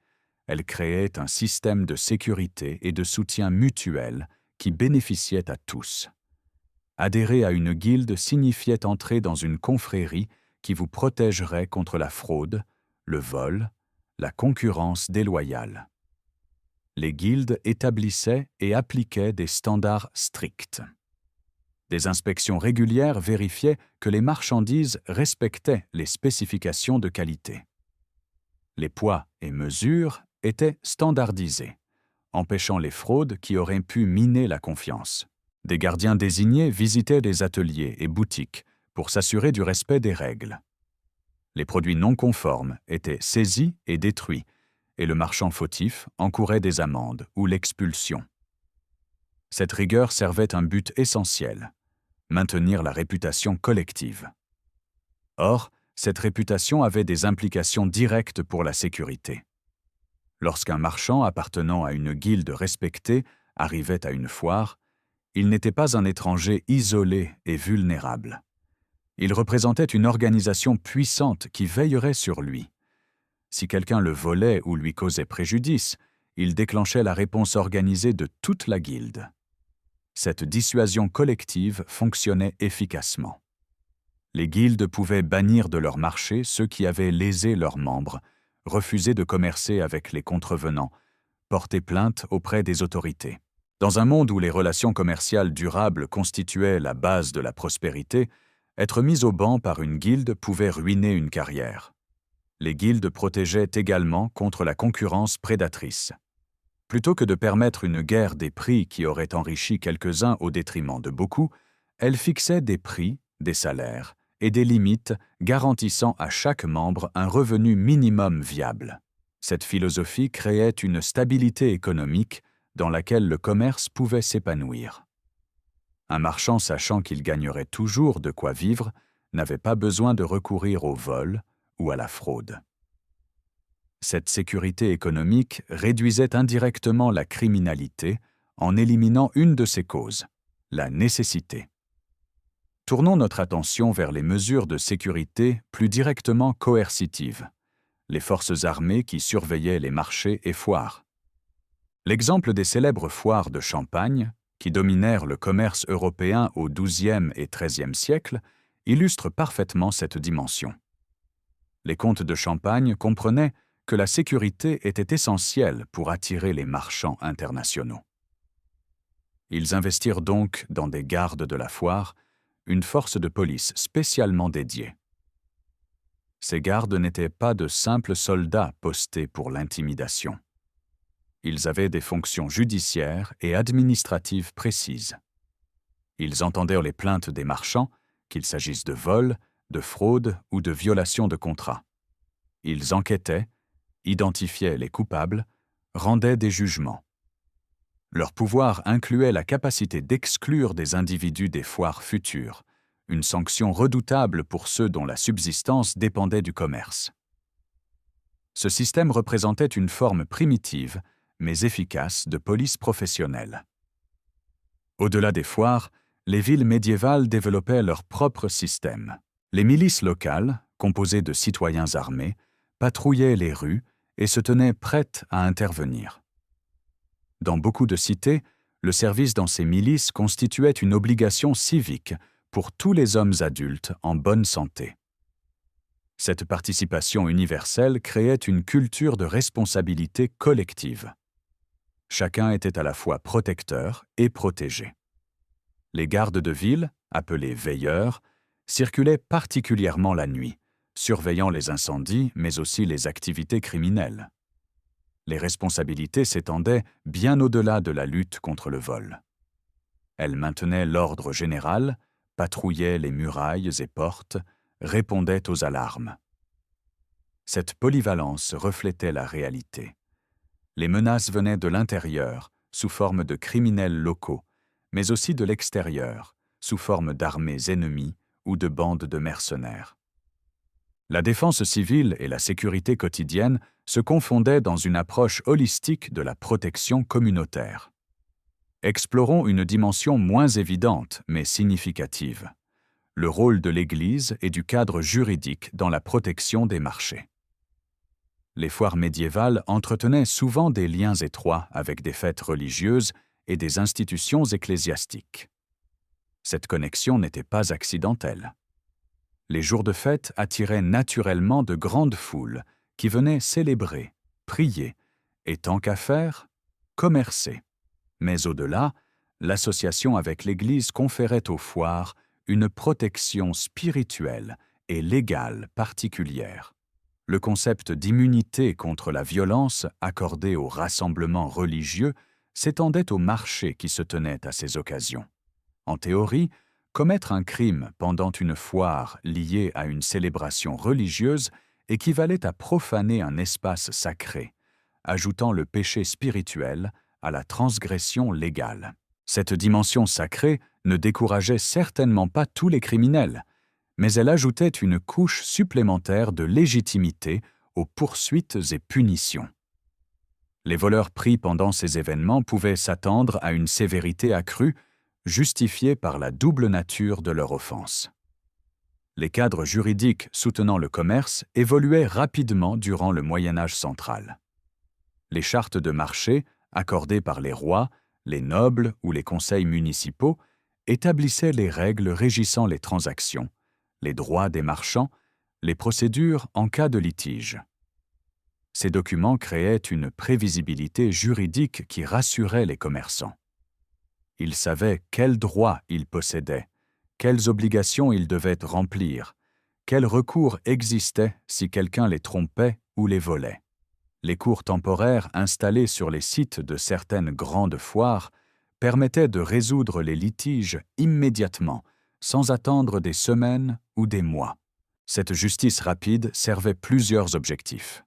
Speaker 1: Elles créaient un système de sécurité et de soutien mutuel qui bénéficiait à tous. Adhérer à une guilde signifiait entrer dans une confrérie qui vous protégerait contre la fraude, le vol, la concurrence déloyale. Les guildes établissaient et appliquaient des standards stricts. Des inspections régulières vérifiaient que les marchandises respectaient les spécifications de qualité. Les poids et mesures étaient standardisés, empêchant les fraudes qui auraient pu miner la confiance. Des gardiens désignés visitaient les ateliers et boutiques pour s'assurer du respect des règles. Les produits non conformes étaient saisis et détruits, et le marchand fautif encourait des amendes ou l'expulsion. Cette rigueur servait un but essentiel, maintenir la réputation collective. Or, cette réputation avait des implications directes pour la sécurité. Lorsqu'un marchand appartenant à une guilde respectée arrivait à une foire, il n'était pas un étranger isolé et vulnérable. Il représentait une organisation puissante qui veillerait sur lui. Si quelqu'un le volait ou lui causait préjudice, il déclenchait la réponse organisée de toute la guilde. Cette dissuasion collective fonctionnait efficacement. Les guildes pouvaient bannir de leur marché ceux qui avaient lésé leurs membres, refuser de commercer avec les contrevenants, porter plainte auprès des autorités. Dans un monde où les relations commerciales durables constituaient la base de la prospérité, être mis au ban par une guilde pouvait ruiner une carrière. Les guildes protégeaient également contre la concurrence prédatrice. Plutôt que de permettre une guerre des prix qui aurait enrichi quelques-uns au détriment de beaucoup, elles fixaient des prix, des salaires et des limites garantissant à chaque membre un revenu minimum viable. Cette philosophie créait une stabilité économique dans laquelle le commerce pouvait s'épanouir. Un marchand sachant qu'il gagnerait toujours de quoi vivre n'avait pas besoin de recourir au vol ou à la fraude. Cette sécurité économique réduisait indirectement la criminalité en éliminant une de ses causes, la nécessité. Tournons notre attention vers les mesures de sécurité plus directement coercitives, les forces armées qui surveillaient les marchés et foires. L'exemple des célèbres foires de Champagne, qui dominèrent le commerce européen au XIIe et XIIIe siècle, illustre parfaitement cette dimension. Les comtes de Champagne comprenaient, que la sécurité était essentielle pour attirer les marchands internationaux. Ils investirent donc dans des gardes de la foire, une force de police spécialement dédiée. Ces gardes n'étaient pas de simples soldats postés pour l'intimidation. Ils avaient des fonctions judiciaires et administratives précises. Ils entendaient les plaintes des marchands, qu'il s'agisse de vol, de fraude ou de violation de contrat. Ils enquêtaient, identifiaient les coupables, rendaient des jugements. Leur pouvoir incluait la capacité d'exclure des individus des foires futures, une sanction redoutable pour ceux dont la subsistance dépendait du commerce. Ce système représentait une forme primitive, mais efficace, de police professionnelle. Au-delà des foires, les villes médiévales développaient leur propre système. Les milices locales, composées de citoyens armés, patrouillaient les rues et se tenaient prêtes à intervenir. Dans beaucoup de cités, le service dans ces milices constituait une obligation civique pour tous les hommes adultes en bonne santé. Cette participation universelle créait une culture de responsabilité collective. Chacun était à la fois protecteur et protégé. Les gardes de ville, appelés veilleurs, circulaient particulièrement la nuit, surveillant les incendies mais aussi les activités criminelles. Les responsabilités s'étendaient bien au-delà de la lutte contre le vol. Elles maintenaient l'ordre général, patrouillaient les murailles et portes, répondaient aux alarmes. Cette polyvalence reflétait la réalité. Les menaces venaient de l'intérieur, sous forme de criminels locaux, mais aussi de l'extérieur, sous forme d'armées ennemies ou de bandes de mercenaires. La défense civile et la sécurité quotidienne se confondaient dans une approche holistique de la protection communautaire. Explorons une dimension moins évidente mais significative: le rôle de l'Église et du cadre juridique dans la protection des marchés. Les foires médiévales entretenaient souvent des liens étroits avec des fêtes religieuses et des institutions ecclésiastiques. Cette connexion n'était pas accidentelle. Les jours de fête attiraient naturellement de grandes foules qui venaient célébrer, prier et, tant qu'à faire, commercer. Mais au-delà, l'association avec l'Église conférait aux foires une protection spirituelle et légale particulière. Le concept d'immunité contre la violence accordée aux rassemblements religieux s'étendait aux marchés qui se tenaient à ces occasions. En théorie, commettre un crime pendant une foire liée à une célébration religieuse équivalait à profaner un espace sacré, ajoutant le péché spirituel à la transgression légale. Cette dimension sacrée ne décourageait certainement pas tous les criminels, mais elle ajoutait une couche supplémentaire de légitimité aux poursuites et punitions. Les voleurs pris pendant ces événements pouvaient s'attendre à une sévérité accrue, justifiée par la double nature de leur offense. Les cadres juridiques soutenant le commerce évoluaient rapidement durant le Moyen Âge central. Les chartes de marché, accordées par les rois, les nobles ou les conseils municipaux, établissaient les règles régissant les transactions, les droits des marchands, les procédures en cas de litige. Ces documents créaient une prévisibilité juridique qui rassurait les commerçants. Ils savaient quels droits ils possédaient, quelles obligations ils devaient remplir, quels recours existaient si quelqu'un les trompait ou les volait. Les cours temporaires installés sur les sites de certaines grandes foires permettaient de résoudre les litiges immédiatement, sans attendre des semaines ou des mois. Cette justice rapide servait plusieurs objectifs.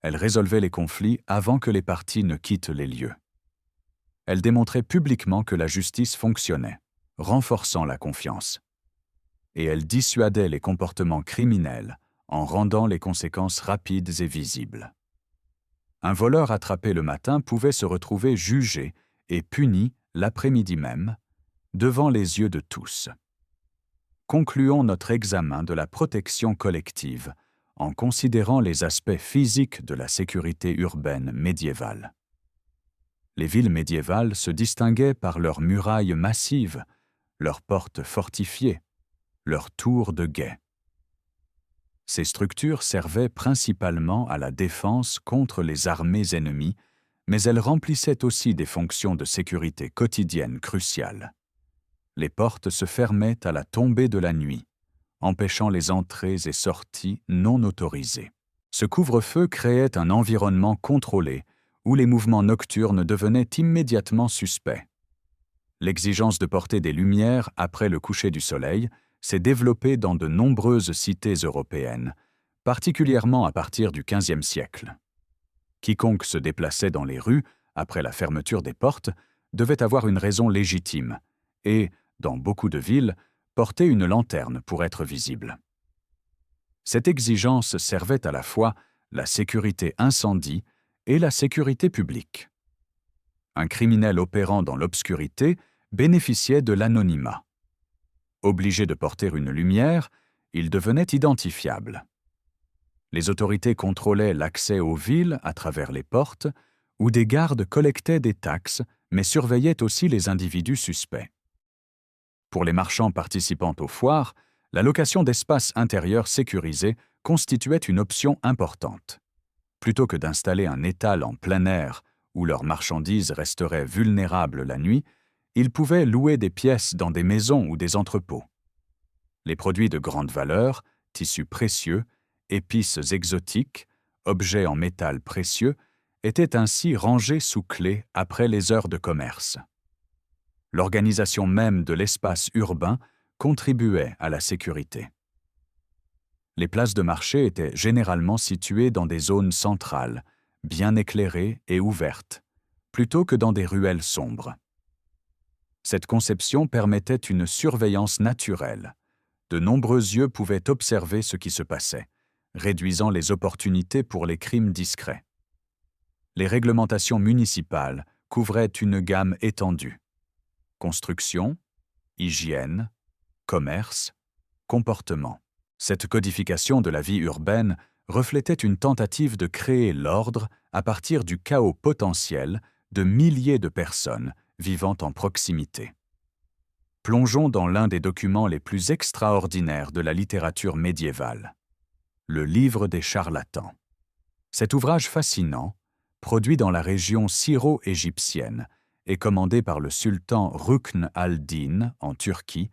Speaker 1: Elle résolvait les conflits avant que les parties ne quittent les lieux. Elle démontrait publiquement que la justice fonctionnait, renforçant la confiance. Et elle dissuadait les comportements criminels en rendant les conséquences rapides et visibles. Un voleur attrapé le matin pouvait se retrouver jugé et puni l'après-midi même, devant les yeux de tous. Concluons notre examen de la protection collective en considérant les aspects physiques de la sécurité urbaine médiévale. Les villes médiévales se distinguaient par leurs murailles massives, leurs portes fortifiées, leurs tours de guet. Ces structures servaient principalement à la défense contre les armées ennemies, mais elles remplissaient aussi des fonctions de sécurité quotidienne cruciales. Les portes se fermaient à la tombée de la nuit, empêchant les entrées et sorties non autorisées. Ce couvre-feu créait un environnement contrôlé où les mouvements nocturnes devenaient immédiatement suspects. L'exigence de porter des lumières après le coucher du soleil s'est développée dans de nombreuses cités européennes, particulièrement à partir du XVe siècle. Quiconque se déplaçait dans les rues après la fermeture des portes devait avoir une raison légitime et, dans beaucoup de villes, porter une lanterne pour être visible. Cette exigence servait à la fois la sécurité incendie et la sécurité publique. Un criminel opérant dans l'obscurité bénéficiait de l'anonymat. Obligé de porter une lumière, il devenait identifiable. Les autorités contrôlaient l'accès aux villes à travers les portes, où des gardes collectaient des taxes, mais surveillaient aussi les individus suspects. Pour les marchands participant aux foires, la location d'espaces intérieurs sécurisés constituait une option importante. Plutôt que d'installer un étal en plein air où leurs marchandises resteraient vulnérables la nuit, ils pouvaient louer des pièces dans des maisons ou des entrepôts. Les produits de grande valeur, tissus précieux, épices exotiques, objets en métal précieux, étaient ainsi rangés sous clé après les heures de commerce. L'organisation même de l'espace urbain contribuait à la sécurité. Les places de marché étaient généralement situées dans des zones centrales, bien éclairées et ouvertes, plutôt que dans des ruelles sombres. Cette conception permettait une surveillance naturelle. De nombreux yeux pouvaient observer ce qui se passait, réduisant les opportunités pour les crimes discrets. Les réglementations municipales couvraient une gamme étendue. Construction, hygiène, commerce, comportement. Cette codification de la vie urbaine reflétait une tentative de créer l'ordre à partir du chaos potentiel de milliers de personnes vivant en proximité. Plongeons dans l'un des documents les plus extraordinaires de la littérature médiévale, le Livre des charlatans. Cet ouvrage fascinant, produit dans la région syro-égyptienne et commandé par le sultan Rukn al-Din en Turquie,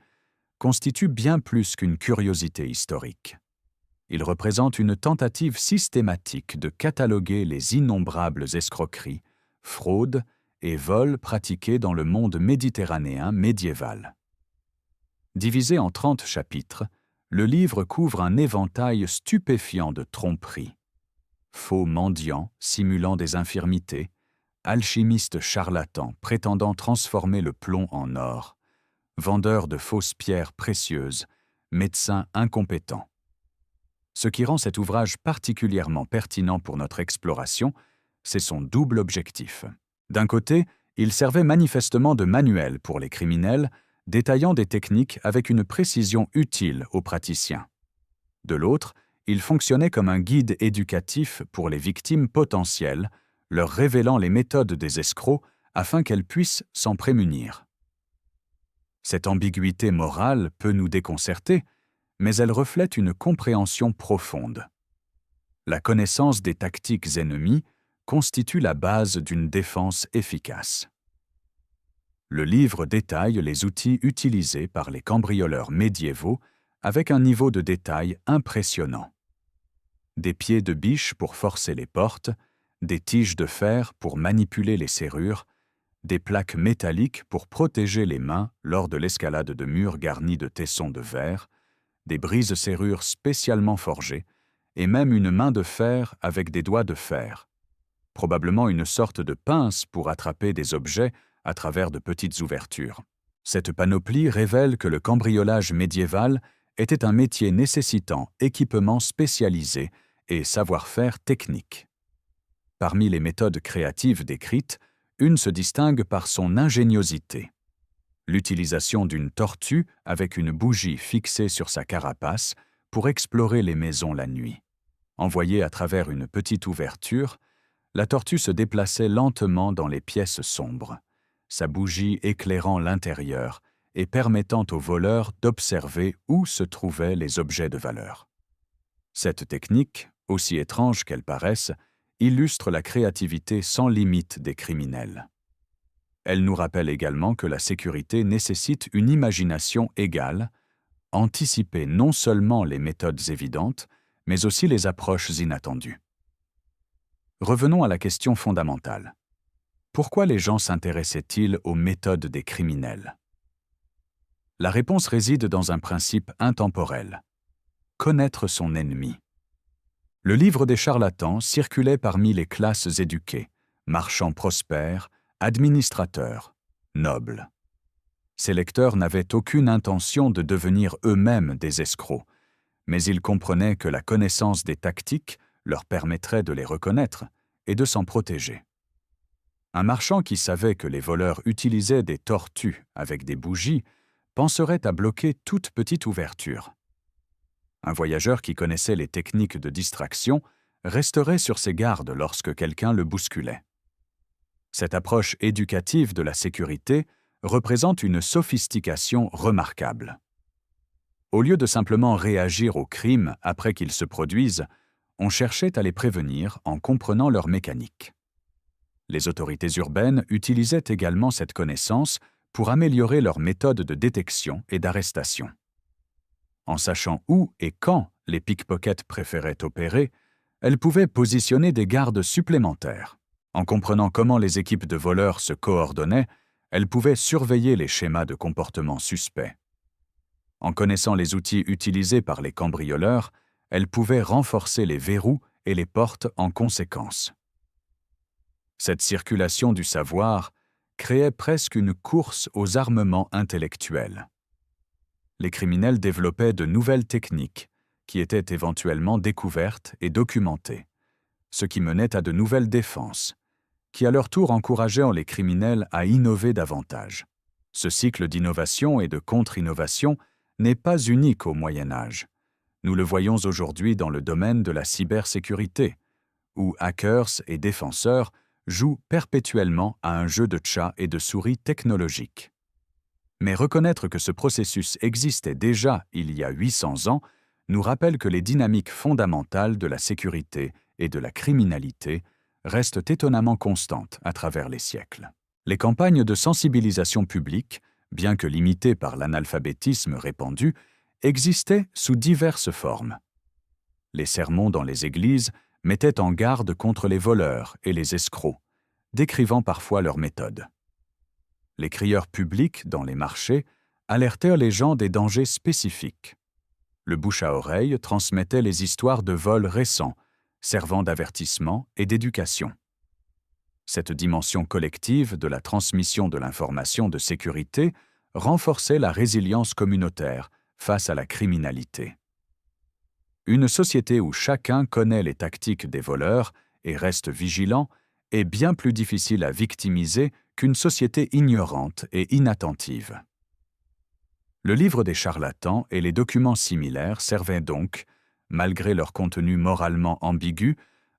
Speaker 1: constitue bien plus qu'une curiosité historique. Il représente une tentative systématique de cataloguer les innombrables escroqueries, fraudes et vols pratiqués dans le monde méditerranéen médiéval. Divisé en 30 chapitres, le livre couvre un éventail stupéfiant de tromperies. Faux mendiants simulant des infirmités, alchimistes charlatans prétendant transformer le plomb en or, vendeurs de fausses pierres précieuses, médecins incompétents. Ce qui rend cet ouvrage particulièrement pertinent pour notre exploration, c'est son double objectif. D'un côté, il servait manifestement de manuel pour les criminels, détaillant des techniques avec une précision utile aux praticiens. De l'autre, il fonctionnait comme un guide éducatif pour les victimes potentielles, leur révélant les méthodes des escrocs afin qu'elles puissent s'en prémunir. Cette ambiguïté morale peut nous déconcerter, mais elle reflète une compréhension profonde. La connaissance des tactiques ennemies constitue la base d'une défense efficace. Le livre détaille les outils utilisés par les cambrioleurs médiévaux avec un niveau de détail impressionnant. Des pieds de biche pour forcer les portes, des tiges de fer pour manipuler les serrures, des plaques métalliques pour protéger les mains lors de l'escalade de murs garnis de tessons de verre, des brises-serrures spécialement forgées, et même une main de fer avec des doigts de fer, probablement une sorte de pince pour attraper des objets à travers de petites ouvertures. Cette panoplie révèle que le cambriolage médiéval était un métier nécessitant équipement spécialisé et savoir-faire technique. Parmi les méthodes créatives décrites, une se distingue par son ingéniosité. L'utilisation d'une tortue avec une bougie fixée sur sa carapace pour explorer les maisons la nuit. Envoyée à travers une petite ouverture, la tortue se déplaçait lentement dans les pièces sombres, sa bougie éclairant l'intérieur et permettant aux voleurs d'observer où se trouvaient les objets de valeur. Cette technique, aussi étrange qu'elle paraisse, illustre la créativité sans limite des criminels. Elle nous rappelle également que la sécurité nécessite une imagination égale, anticiper non seulement les méthodes évidentes, mais aussi les approches inattendues. Revenons à la question fondamentale. Pourquoi les gens s'intéressaient-ils aux méthodes des criminels? La réponse réside dans un principe intemporel: connaître son ennemi. Le livre des charlatans circulait parmi les classes éduquées, marchands prospères, administrateurs, nobles. Ces lecteurs n'avaient aucune intention de devenir eux-mêmes des escrocs, mais ils comprenaient que la connaissance des tactiques leur permettrait de les reconnaître et de s'en protéger. Un marchand qui savait que les voleurs utilisaient des tortues avec des bougies penserait à bloquer toute petite ouverture. Un voyageur qui connaissait les techniques de distraction resterait sur ses gardes lorsque quelqu'un le bousculait. Cette approche éducative de la sécurité représente une sophistication remarquable. Au lieu de simplement réagir aux crimes après qu'ils se produisent, on cherchait à les prévenir en comprenant leur mécanique. Les autorités urbaines utilisaient également cette connaissance pour améliorer leurs méthodes de détection et d'arrestation. En sachant où et quand les pickpockets préféraient opérer, elles pouvaient positionner des gardes supplémentaires. En comprenant comment les équipes de voleurs se coordonnaient, elles pouvaient surveiller les schémas de comportement suspects. En connaissant les outils utilisés par les cambrioleurs, elles pouvaient renforcer les verrous et les portes en conséquence. Cette circulation du savoir créait presque une course aux armements intellectuels. Les criminels développaient de nouvelles techniques qui étaient éventuellement découvertes et documentées, ce qui menait à de nouvelles défenses, qui à leur tour encourageaient les criminels à innover davantage. Ce cycle d'innovation et de contre-innovation n'est pas unique au Moyen Âge. Nous le voyons aujourd'hui dans le domaine de la cybersécurité, où hackers et défenseurs jouent perpétuellement à un jeu de chat et de souris technologique. Mais reconnaître que ce processus existait déjà il y a 800 ans nous rappelle que les dynamiques fondamentales de la sécurité et de la criminalité restent étonnamment constantes à travers les siècles. Les campagnes de sensibilisation publique, bien que limitées par l'analphabétisme répandu, existaient sous diverses formes. Les sermons dans les églises mettaient en garde contre les voleurs et les escrocs, décrivant parfois leurs méthodes. Les crieurs publics dans les marchés alertèrent les gens des dangers spécifiques. Le bouche-à-oreille transmettait les histoires de vols récents, servant d'avertissement et d'éducation. Cette dimension collective de la transmission de l'information de sécurité renforçait la résilience communautaire face à la criminalité. Une société où chacun connaît les tactiques des voleurs et reste vigilant est bien plus difficile à victimiser qu'une société ignorante et inattentive. Le livre des charlatans et les documents similaires servaient donc, malgré leur contenu moralement ambigu,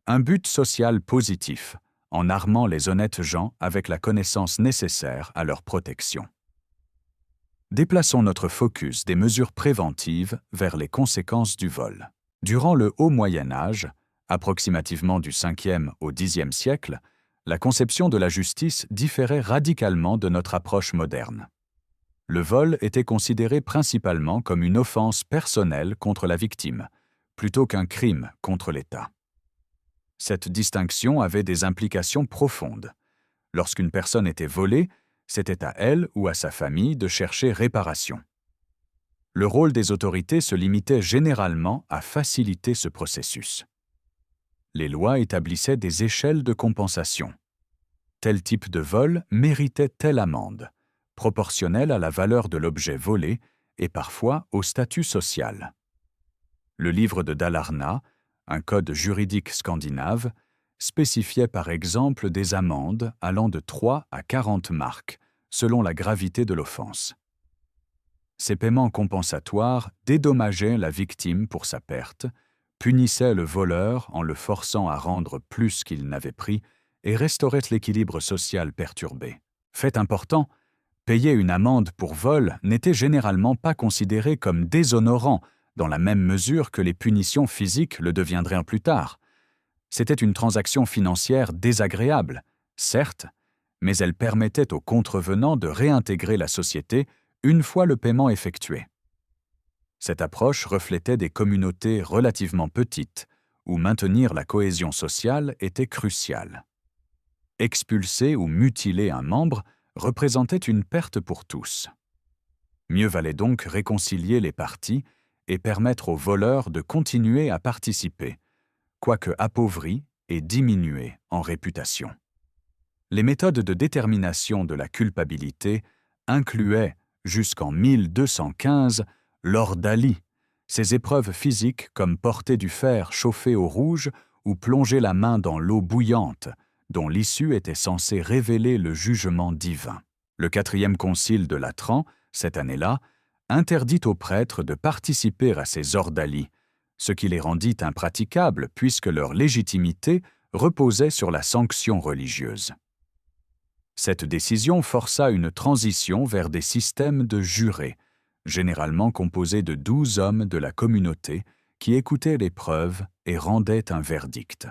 Speaker 1: un but social positif, en armant les honnêtes gens avec la connaissance nécessaire à leur protection. Déplaçons notre focus des mesures préventives vers les conséquences du vol. Durant le Haut Moyen Âge, approximativement du 5e au 10e siècle, la conception de la justice différait radicalement de notre approche moderne. Le vol était considéré principalement comme une offense personnelle contre la victime, plutôt qu'un crime contre l'État. Cette distinction avait des implications profondes. Lorsqu'une personne était volée, c'était à elle ou à sa famille de chercher réparation. Le rôle des autorités se limitait généralement à faciliter ce processus. Les lois établissaient des échelles de compensation. Tel type de vol méritait telle amende, proportionnelle à la valeur de l'objet volé et parfois au statut social. Le livre de Dalarna, un code juridique scandinave, spécifiait par exemple des amendes allant de 3 à 40 marks, selon la gravité de l'offense. Ces paiements compensatoires dédommageaient la victime pour sa perte, punissaient le voleur en le forçant à rendre plus qu'il n'avait pris et restauraient l'équilibre social perturbé. Fait important, payer une amende pour vol n'était généralement pas considéré comme déshonorant dans la même mesure que les punitions physiques le deviendraient plus tard. C'était une transaction financière désagréable, certes, mais elle permettait aux contrevenants de réintégrer la société une fois le paiement effectué. Cette approche reflétait des communautés relativement petites, où maintenir la cohésion sociale était crucial. Expulser ou mutiler un membre représentait une perte pour tous. Mieux valait donc réconcilier les parties et permettre aux voleurs de continuer à participer, quoique appauvris et diminués en réputation. Les méthodes de détermination de la culpabilité incluaient, jusqu'en 1215, l'ordalie, ces épreuves physiques comme porter du fer chauffé au rouge ou plonger la main dans l'eau bouillante, dont l'issue était censée révéler le jugement divin. Le 4e concile de Latran, cette année-là, interdit aux prêtres de participer à ces ordalies, ce qui les rendit impraticables puisque leur légitimité reposait sur la sanction religieuse. Cette décision força une transition vers des systèmes de jurés, généralement composés de 12 hommes de la communauté qui écoutaient les preuves et rendaient un verdict.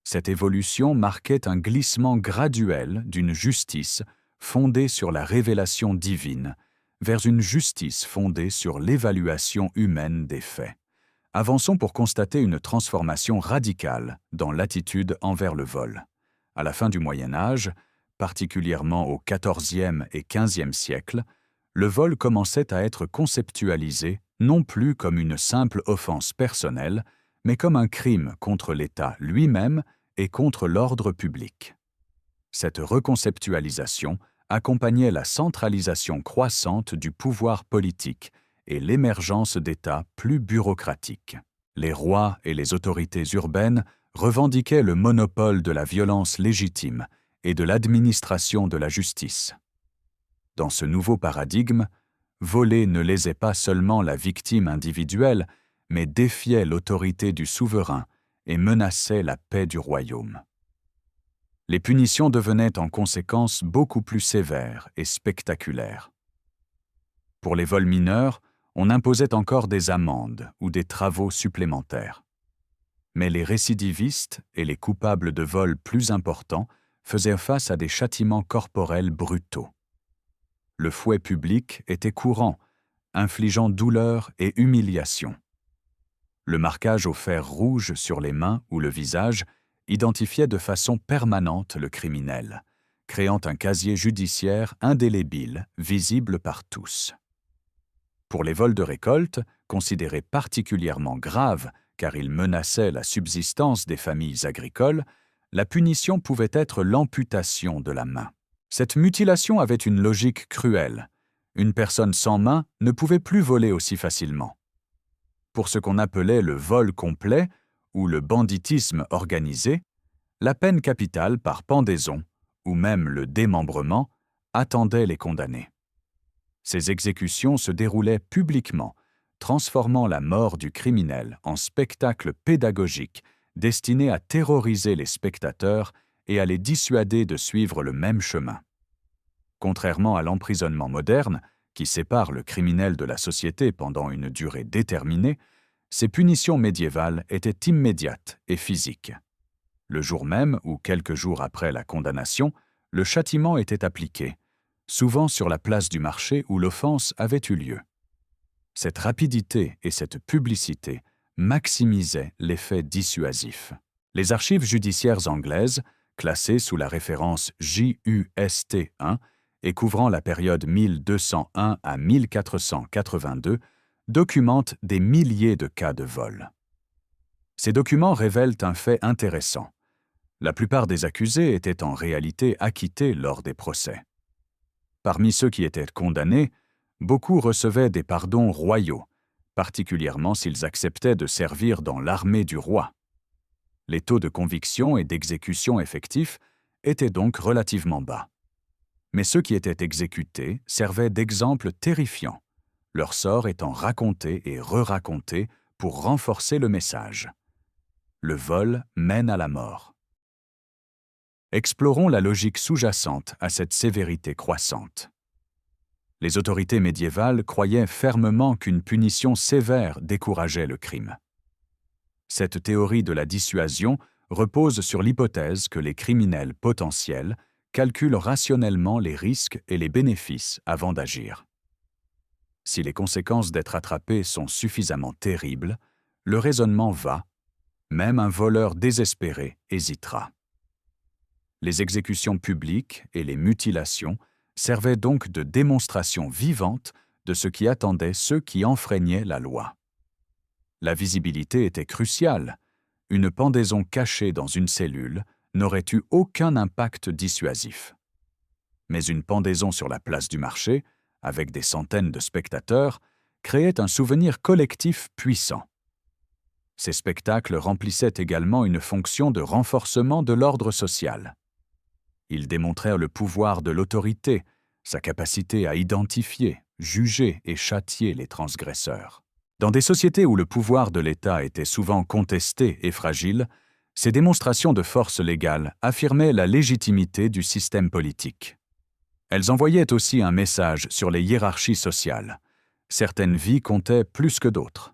Speaker 1: Cette évolution marquait un glissement graduel d'une justice fondée sur la révélation divine vers une justice fondée sur l'évaluation humaine des faits. Avançons pour constater une transformation radicale dans l'attitude envers le vol. À la fin du Moyen Âge, particulièrement au XIVe et XVe siècle, le vol commençait à être conceptualisé non plus comme une simple offense personnelle, mais comme un crime contre l'État lui-même et contre l'ordre public. Cette reconceptualisation accompagnait la centralisation croissante du pouvoir politique et l'émergence d'États plus bureaucratiques. Les rois et les autorités urbaines revendiquaient le monopole de la violence légitime et de l'administration de la justice. Dans ce nouveau paradigme, voler ne lésait pas seulement la victime individuelle, mais défiait l'autorité du souverain et menaçait la paix du royaume. Les punitions devenaient en conséquence beaucoup plus sévères et spectaculaires. Pour les vols mineurs, on imposait encore des amendes ou des travaux supplémentaires. Mais les récidivistes et les coupables de vols plus importants faisaient face à des châtiments corporels brutaux. Le fouet public était courant, infligeant douleur et humiliation. Le marquage au fer rouge sur les mains ou le visage identifiait de façon permanente le criminel, créant un casier judiciaire indélébile, visible par tous. Pour les vols de récolte, considérés particulièrement graves car ils menaçaient la subsistance des familles agricoles, la punition pouvait être l'amputation de la main. Cette mutilation avait une logique cruelle. Une personne sans main ne pouvait plus voler aussi facilement. Pour ce qu'on appelait le vol complet ou le banditisme organisé, la peine capitale par pendaison, ou même le démembrement, attendait les condamnés. Ces exécutions se déroulaient publiquement, transformant la mort du criminel en spectacle pédagogique destiné à terroriser les spectateurs et à les dissuader de suivre le même chemin. Contrairement à l'emprisonnement moderne, qui sépare le criminel de la société pendant une durée déterminée, ces punitions médiévales étaient immédiates et physiques. Le jour même ou quelques jours après la condamnation, le châtiment était appliqué, souvent sur la place du marché où l'offense avait eu lieu. Cette rapidité et cette publicité maximisaient l'effet dissuasif. Les archives judiciaires anglaises, classées sous la référence JUST 1 et couvrant la période 1201 à 1482, documentent des milliers de cas de vol. Ces documents révèlent un fait intéressant. La plupart des accusés étaient en réalité acquittés lors des procès. Parmi ceux qui étaient condamnés, beaucoup recevaient des pardons royaux, particulièrement s'ils acceptaient de servir dans l'armée du roi. Les taux de conviction et d'exécution effectifs étaient donc relativement bas. Mais ceux qui étaient exécutés servaient d'exemples terrifiants, leur sort étant raconté et re-raconté pour renforcer le message. Le vol mène à la mort. Explorons la logique sous-jacente à cette sévérité croissante. Les autorités médiévales croyaient fermement qu'une punition sévère décourageait le crime. Cette théorie de la dissuasion repose sur l'hypothèse que les criminels potentiels calculent rationnellement les risques et les bénéfices avant d'agir. Si les conséquences d'être attrapé sont suffisamment terribles, le raisonnement va, même un voleur désespéré hésitera. Les exécutions publiques et les mutilations servaient donc de démonstration vivante de ce qui attendait ceux qui enfreignaient la loi. La visibilité était cruciale. Une pendaison cachée dans une cellule n'aurait eu aucun impact dissuasif. Mais une pendaison sur la place du marché, avec des centaines de spectateurs, créait un souvenir collectif puissant. Ces spectacles remplissaient également une fonction de renforcement de l'ordre social. Ils démontrèrent le pouvoir de l'autorité, sa capacité à identifier, juger et châtier les transgresseurs. Dans des sociétés où le pouvoir de l'État était souvent contesté et fragile, ces démonstrations de force légale affirmaient la légitimité du système politique. Elles envoyaient aussi un message sur les hiérarchies sociales. Certaines vies comptaient plus que d'autres.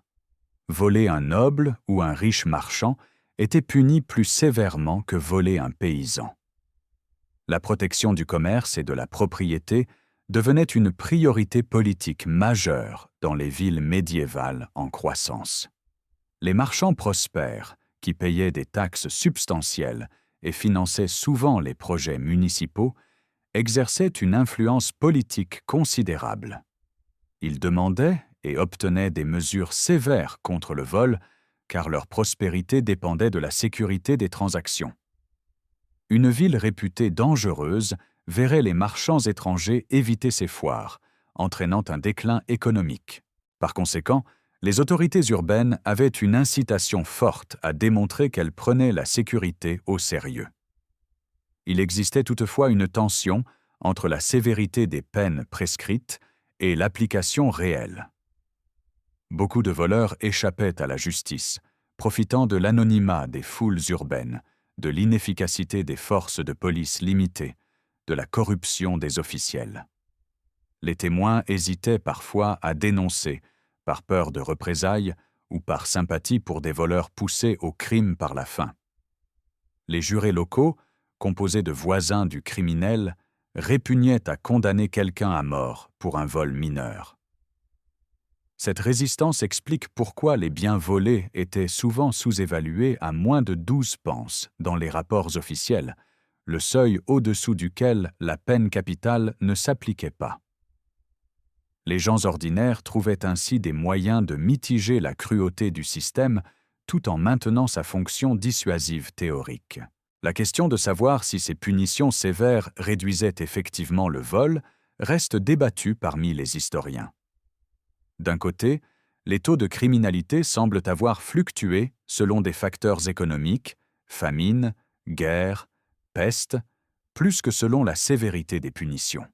Speaker 1: Voler un noble ou un riche marchand était puni plus sévèrement que voler un paysan. La protection du commerce et de la propriété devenait une priorité politique majeure dans les villes médiévales en croissance. Les marchands prospères, qui payaient des taxes substantielles et finançaient souvent les projets municipaux, exerçaient une influence politique considérable. Ils demandaient et obtenaient des mesures sévères contre le vol, car leur prospérité dépendait de la sécurité des transactions. Une ville réputée dangereuse verrait les marchands étrangers éviter ses foires, entraînant un déclin économique. Par conséquent, les autorités urbaines avaient une incitation forte à démontrer qu'elles prenaient la sécurité au sérieux. Il existait toutefois une tension entre la sévérité des peines prescrites et l'application réelle. Beaucoup de voleurs échappaient à la justice, profitant de l'anonymat des foules urbaines, de l'inefficacité des forces de police limitées, de la corruption des officiels. Les témoins hésitaient parfois à dénoncer, par peur de représailles ou par sympathie pour des voleurs poussés au crime par la faim. Les jurés locaux, composés de voisins du criminel, répugnaient à condamner quelqu'un à mort pour un vol mineur. Cette résistance explique pourquoi les biens volés étaient souvent sous-évalués à moins de 12 pence dans les rapports officiels, le seuil au-dessous duquel la peine capitale ne s'appliquait pas. Les gens ordinaires trouvaient ainsi des moyens de mitiger la cruauté du système tout en maintenant sa fonction dissuasive théorique. La question de savoir si ces punitions sévères réduisaient effectivement le vol reste débattue parmi les historiens. D'un côté, les taux de criminalité semblent avoir fluctué selon des facteurs économiques, famine, guerre, peste, plus que selon la sévérité des punitions.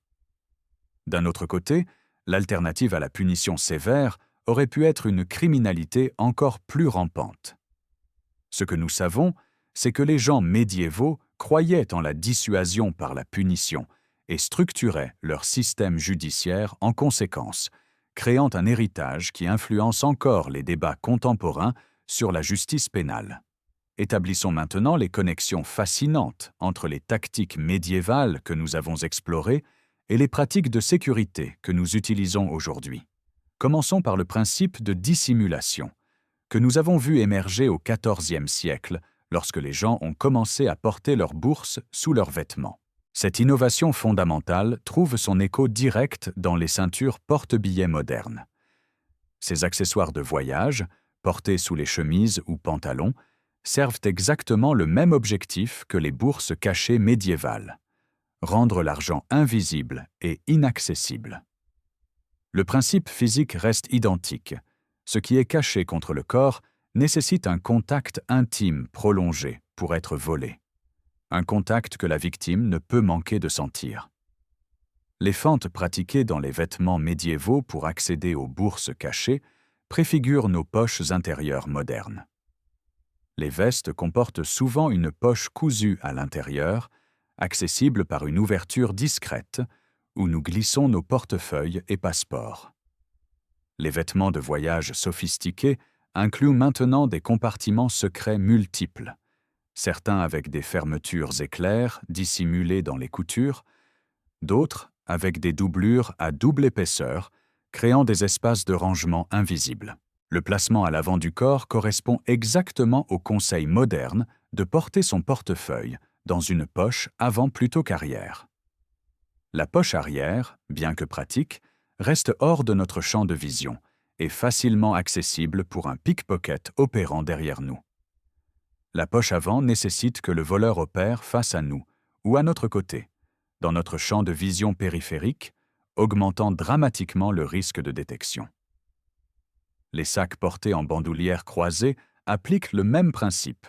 Speaker 1: D'un autre côté, l'alternative à la punition sévère aurait pu être une criminalité encore plus rampante. Ce que nous savons, c'est que les gens médiévaux croyaient en la dissuasion par la punition et structuraient leur système judiciaire en conséquence, créant un héritage qui influence encore les débats contemporains sur la justice pénale. Établissons maintenant les connexions fascinantes entre les tactiques médiévales que nous avons explorées et les pratiques de sécurité que nous utilisons aujourd'hui. Commençons par le principe de dissimulation, que nous avons vu émerger au XIVe siècle lorsque les gens ont commencé à porter leur bourse sous leurs vêtements. Cette innovation fondamentale trouve son écho direct dans les ceintures porte-billets modernes. Ces accessoires de voyage, portés sous les chemises ou pantalons, servent exactement le même objectif que les bourses cachées médiévales: rendre l'argent invisible et inaccessible. Le principe physique reste identique. Ce qui est caché contre le corps nécessite un contact intime prolongé pour être volé. Un contact que la victime ne peut manquer de sentir. Les fentes pratiquées dans les vêtements médiévaux pour accéder aux bourses cachées préfigurent nos poches intérieures modernes. Les vestes comportent souvent une poche cousue à l'intérieur, accessible par une ouverture discrète, où nous glissons nos portefeuilles et passeports. Les vêtements de voyage sophistiqués incluent maintenant des compartiments secrets multiples, certains avec des fermetures éclairs dissimulées dans les coutures, d'autres avec des doublures à double épaisseur, créant des espaces de rangement invisibles. Le placement à l'avant du corps correspond exactement au conseil moderne de porter son portefeuille dans une poche avant plutôt qu'arrière. La poche arrière, bien que pratique, reste hors de notre champ de vision et facilement accessible pour un pickpocket opérant derrière nous. La poche avant nécessite que le voleur opère face à nous ou à notre côté, dans notre champ de vision périphérique, augmentant dramatiquement le risque de détection. Les sacs portés en bandoulière croisée appliquent le même principe,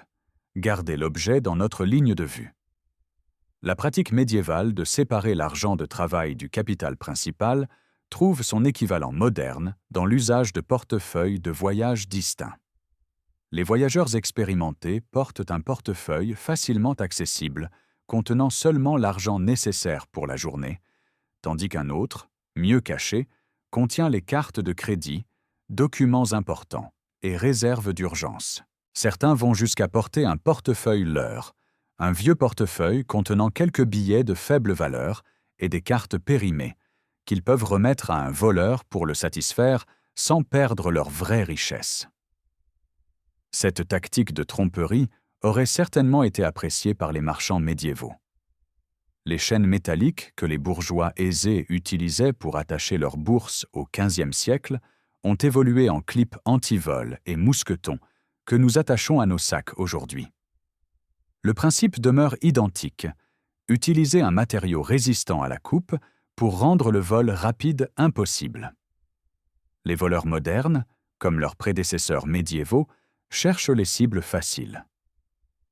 Speaker 1: garder l'objet dans notre ligne de vue. La pratique médiévale de séparer l'argent de travail du capital principal trouve son équivalent moderne dans l'usage de portefeuilles de voyage distincts. Les voyageurs expérimentés portent un portefeuille facilement accessible, contenant seulement l'argent nécessaire pour la journée, tandis qu'un autre, mieux caché, contient les cartes de crédit, documents importants et réserves d'urgence. Certains vont jusqu'à porter un portefeuille leurre, un vieux portefeuille contenant quelques billets de faible valeur et des cartes périmées, qu'ils peuvent remettre à un voleur pour le satisfaire sans perdre leur vraie richesse. Cette tactique de tromperie aurait certainement été appréciée par les marchands médiévaux. Les chaînes métalliques que les bourgeois aisés utilisaient pour attacher leurs bourses au XVe siècle ont évolué en clips anti-vol et mousquetons que nous attachons à nos sacs aujourd'hui. Le principe demeure identique, utiliser un matériau résistant à la coupe pour rendre le vol rapide impossible. Les voleurs modernes, comme leurs prédécesseurs médiévaux, cherchent les cibles faciles.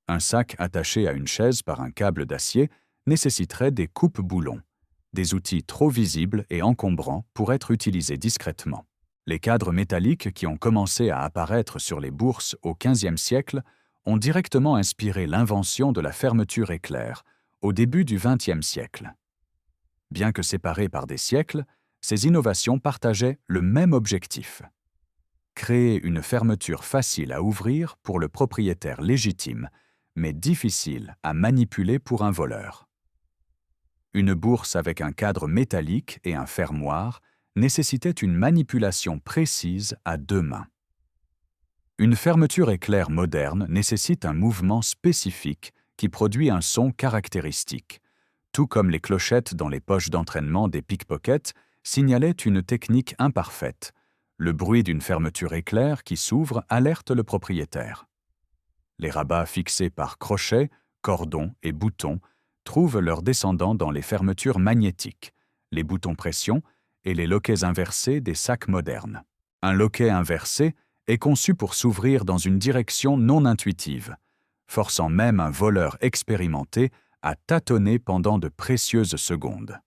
Speaker 1: Un sac attaché à une chaise par un câble d'acier nécessiterait des coupes-boulons, des outils trop visibles et encombrants pour être utilisés discrètement. Les cadres métalliques qui ont commencé à apparaître sur les bourses au XVe siècle ont directement inspiré l'invention de la fermeture éclair au début du XXe siècle. Bien que séparées par des siècles, ces innovations partageaient le même objectif: créer une fermeture facile à ouvrir pour le propriétaire légitime, mais difficile à manipuler pour un voleur. Une bourse avec un cadre métallique et un fermoir nécessitait une manipulation précise à deux mains. Une fermeture éclair moderne nécessite un mouvement spécifique qui produit un son caractéristique, tout comme les clochettes dans les poches d'entraînement des pickpockets signalaient une technique imparfaite. Le bruit d'une fermeture éclair qui s'ouvre alerte le propriétaire. Les rabats fixés par crochets, cordons et boutons trouvent leurs descendants dans les fermetures magnétiques, les boutons pression et les loquets inversés des sacs modernes. Un loquet inversé est conçu pour s'ouvrir dans une direction non intuitive, forçant même un voleur expérimenté à tâtonner pendant de précieuses secondes.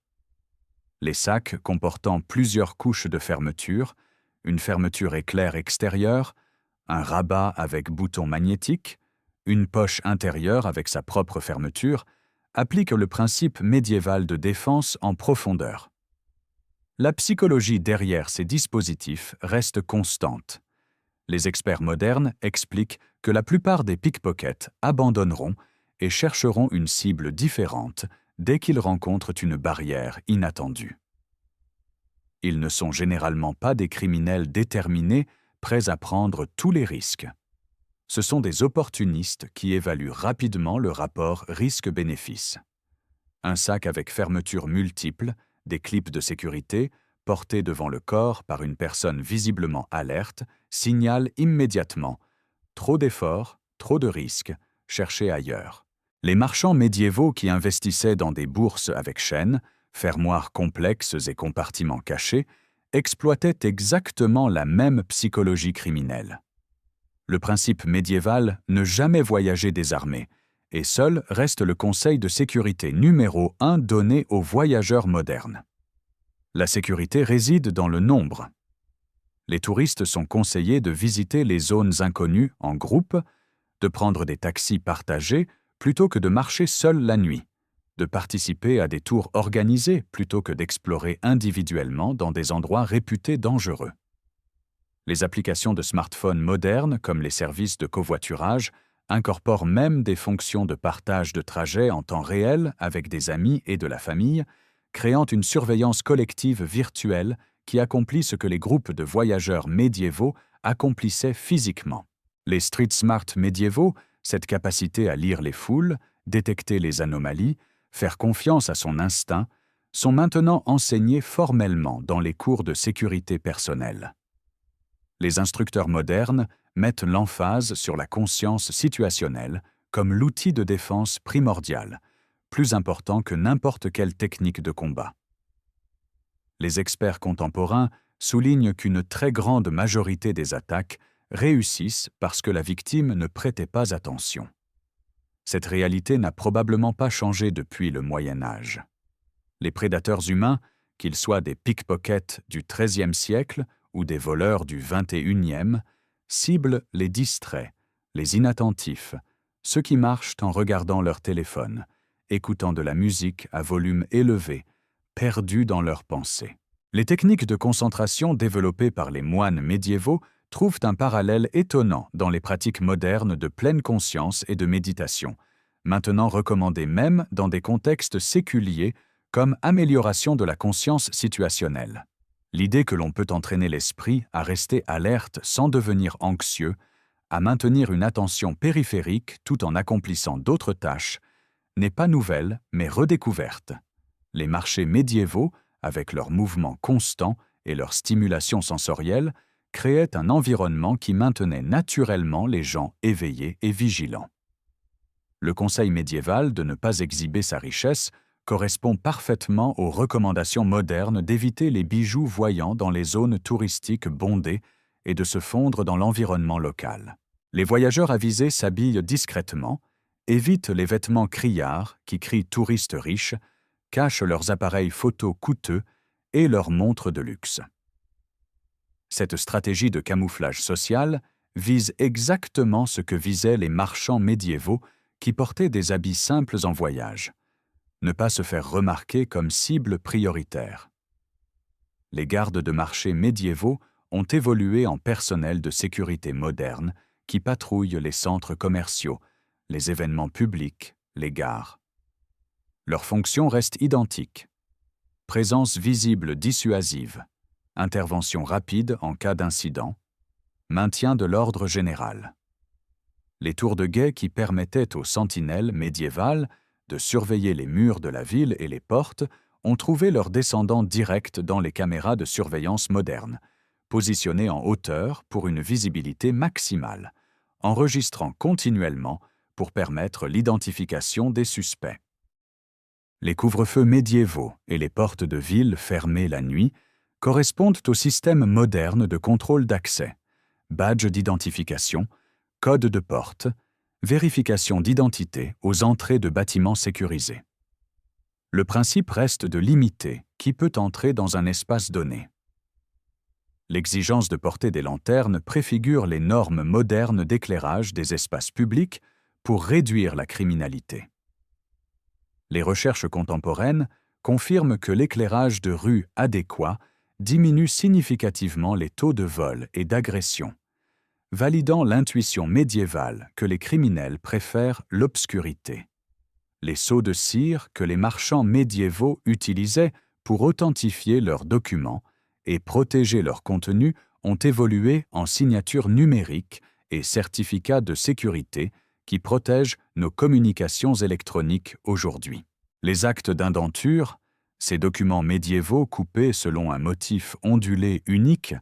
Speaker 1: Les sacs comportant plusieurs couches de fermeture, une fermeture éclair extérieure, un rabat avec bouton magnétique, une poche intérieure avec sa propre fermeture, appliquent le principe médiéval de défense en profondeur. La psychologie derrière ces dispositifs reste constante. Les experts modernes expliquent que la plupart des pickpockets abandonneront et chercheront une cible différente dès qu'ils rencontrent une barrière inattendue. Ils ne sont généralement pas des criminels déterminés, prêts à prendre tous les risques. Ce sont des opportunistes qui évaluent rapidement le rapport risque-bénéfice. Un sac avec fermeture multiple, des clips de sécurité, portés devant le corps par une personne visiblement alerte, signale immédiatement « trop d'efforts, trop de risques, cherchez ailleurs ». Les marchands médiévaux qui investissaient dans des bourses avec chaînes, fermoirs complexes et compartiments cachés, exploitaient exactement la même psychologie criminelle. Le principe médiéval « ne jamais voyager désarmé » et seul reste le conseil de sécurité numéro 1 donné aux voyageurs modernes. La sécurité réside dans le nombre. Les touristes sont conseillés de visiter les zones inconnues en groupe, de prendre des taxis partagés plutôt que de marcher seuls la nuit, de participer à des tours organisés plutôt que d'explorer individuellement dans des endroits réputés dangereux. Les applications de smartphones modernes, comme les services de covoiturage, incorporent même des fonctions de partage de trajets en temps réel avec des amis et de la famille, créant une surveillance collective virtuelle qui accomplit ce que les groupes de voyageurs médiévaux accomplissaient physiquement. Les street smart médiévaux, cette capacité à lire les foules, détecter les anomalies, faire confiance à son instinct, sont maintenant enseignés formellement dans les cours de sécurité personnelle. Les instructeurs modernes mettent l'emphase sur la conscience situationnelle comme l'outil de défense primordial, plus important que n'importe quelle technique de combat. Les experts contemporains soulignent qu'une très grande majorité des attaques réussissent parce que la victime ne prêtait pas attention. Cette réalité n'a probablement pas changé depuis le Moyen Âge. Les prédateurs humains, qu'ils soient des pickpockets du XIIIe siècle ou des voleurs du XXIe, ciblent les distraits, les inattentifs, ceux qui marchent en regardant leur téléphone, écoutant de la musique à volume élevé, perdus dans leurs pensées. Les techniques de concentration développées par les moines médiévaux trouvent un parallèle étonnant dans les pratiques modernes de pleine conscience et de méditation, maintenant recommandées même dans des contextes séculiers comme amélioration de la conscience situationnelle. L'idée que l'on peut entraîner l'esprit à rester alerte sans devenir anxieux, à maintenir une attention périphérique tout en accomplissant d'autres tâches, n'est pas nouvelle mais redécouverte. Les marchés médiévaux, avec leurs mouvements constants et leur stimulation sensorielle, créaient un environnement qui maintenait naturellement les gens éveillés et vigilants. Le conseil médiéval de ne pas exhiber sa richesse correspond parfaitement aux recommandations modernes d'éviter les bijoux voyants dans les zones touristiques bondées et de se fondre dans l'environnement local. Les voyageurs avisés s'habillent discrètement, évitent les vêtements criards qui crient touristes riches, cachent leurs appareils photo coûteux et leurs montres de luxe. Cette stratégie de camouflage social vise exactement ce que visaient les marchands médiévaux qui portaient des habits simples en voyage. Ne pas se faire remarquer comme cible prioritaire. Les gardes de marché médiévaux ont évolué en personnel de sécurité moderne qui patrouillent les centres commerciaux, les événements publics, les gares. Leur fonction reste identique. Présence visible dissuasive, intervention rapide en cas d'incident, maintien de l'ordre général. Les tours de guet qui permettaient aux sentinelles médiévales de surveiller les murs de la ville et les portes ont trouvé leur descendant direct dans les caméras de surveillance modernes, positionnées en hauteur pour une visibilité maximale, enregistrant continuellement pour permettre l'identification des suspects. Les couvre-feux médiévaux et les portes de ville fermées la nuit correspondent au système moderne de contrôle d'accès, badge d'identification, code de porte, vérification d'identité aux entrées de bâtiments sécurisés. Le principe reste de limiter qui peut entrer dans un espace donné. L'exigence de porter des lanternes préfigure les normes modernes d'éclairage des espaces publics pour réduire la criminalité. Les recherches contemporaines confirment que l'éclairage de rue adéquat diminue significativement les taux de vol et d'agression, validant l'intuition médiévale que les criminels préfèrent l'obscurité. Les sceaux de cire que les marchands médiévaux utilisaient pour authentifier leurs documents et protéger leur contenu ont évolué en signatures numériques et certificats de sécurité qui protègent nos communications électroniques aujourd'hui. Les actes d'indenture, ces documents médiévaux coupés selon un motif ondulé unique,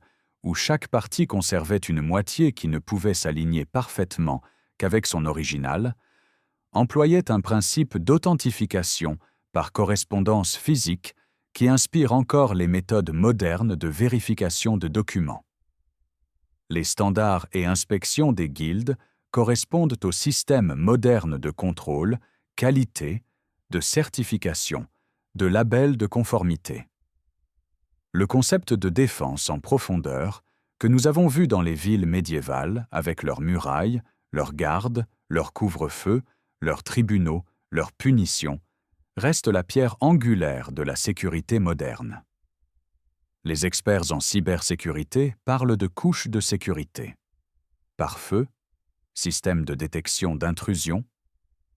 Speaker 1: où chaque partie conservait une moitié qui ne pouvait s'aligner parfaitement qu'avec son original, employaient un principe d'authentification par correspondance physique qui inspire encore les méthodes modernes de vérification de documents. Les standards et inspections des guildes correspondent au système moderne de contrôle, qualité, de certification, de label de conformité. Le concept de défense en profondeur, que nous avons vu dans les villes médiévales avec leurs murailles, leurs gardes, leurs couvre-feux, leurs tribunaux, leurs punitions, reste la pierre angulaire de la sécurité moderne. Les experts en cybersécurité parlent de couches de sécurité. Pare-feu, système de détection d'intrusion,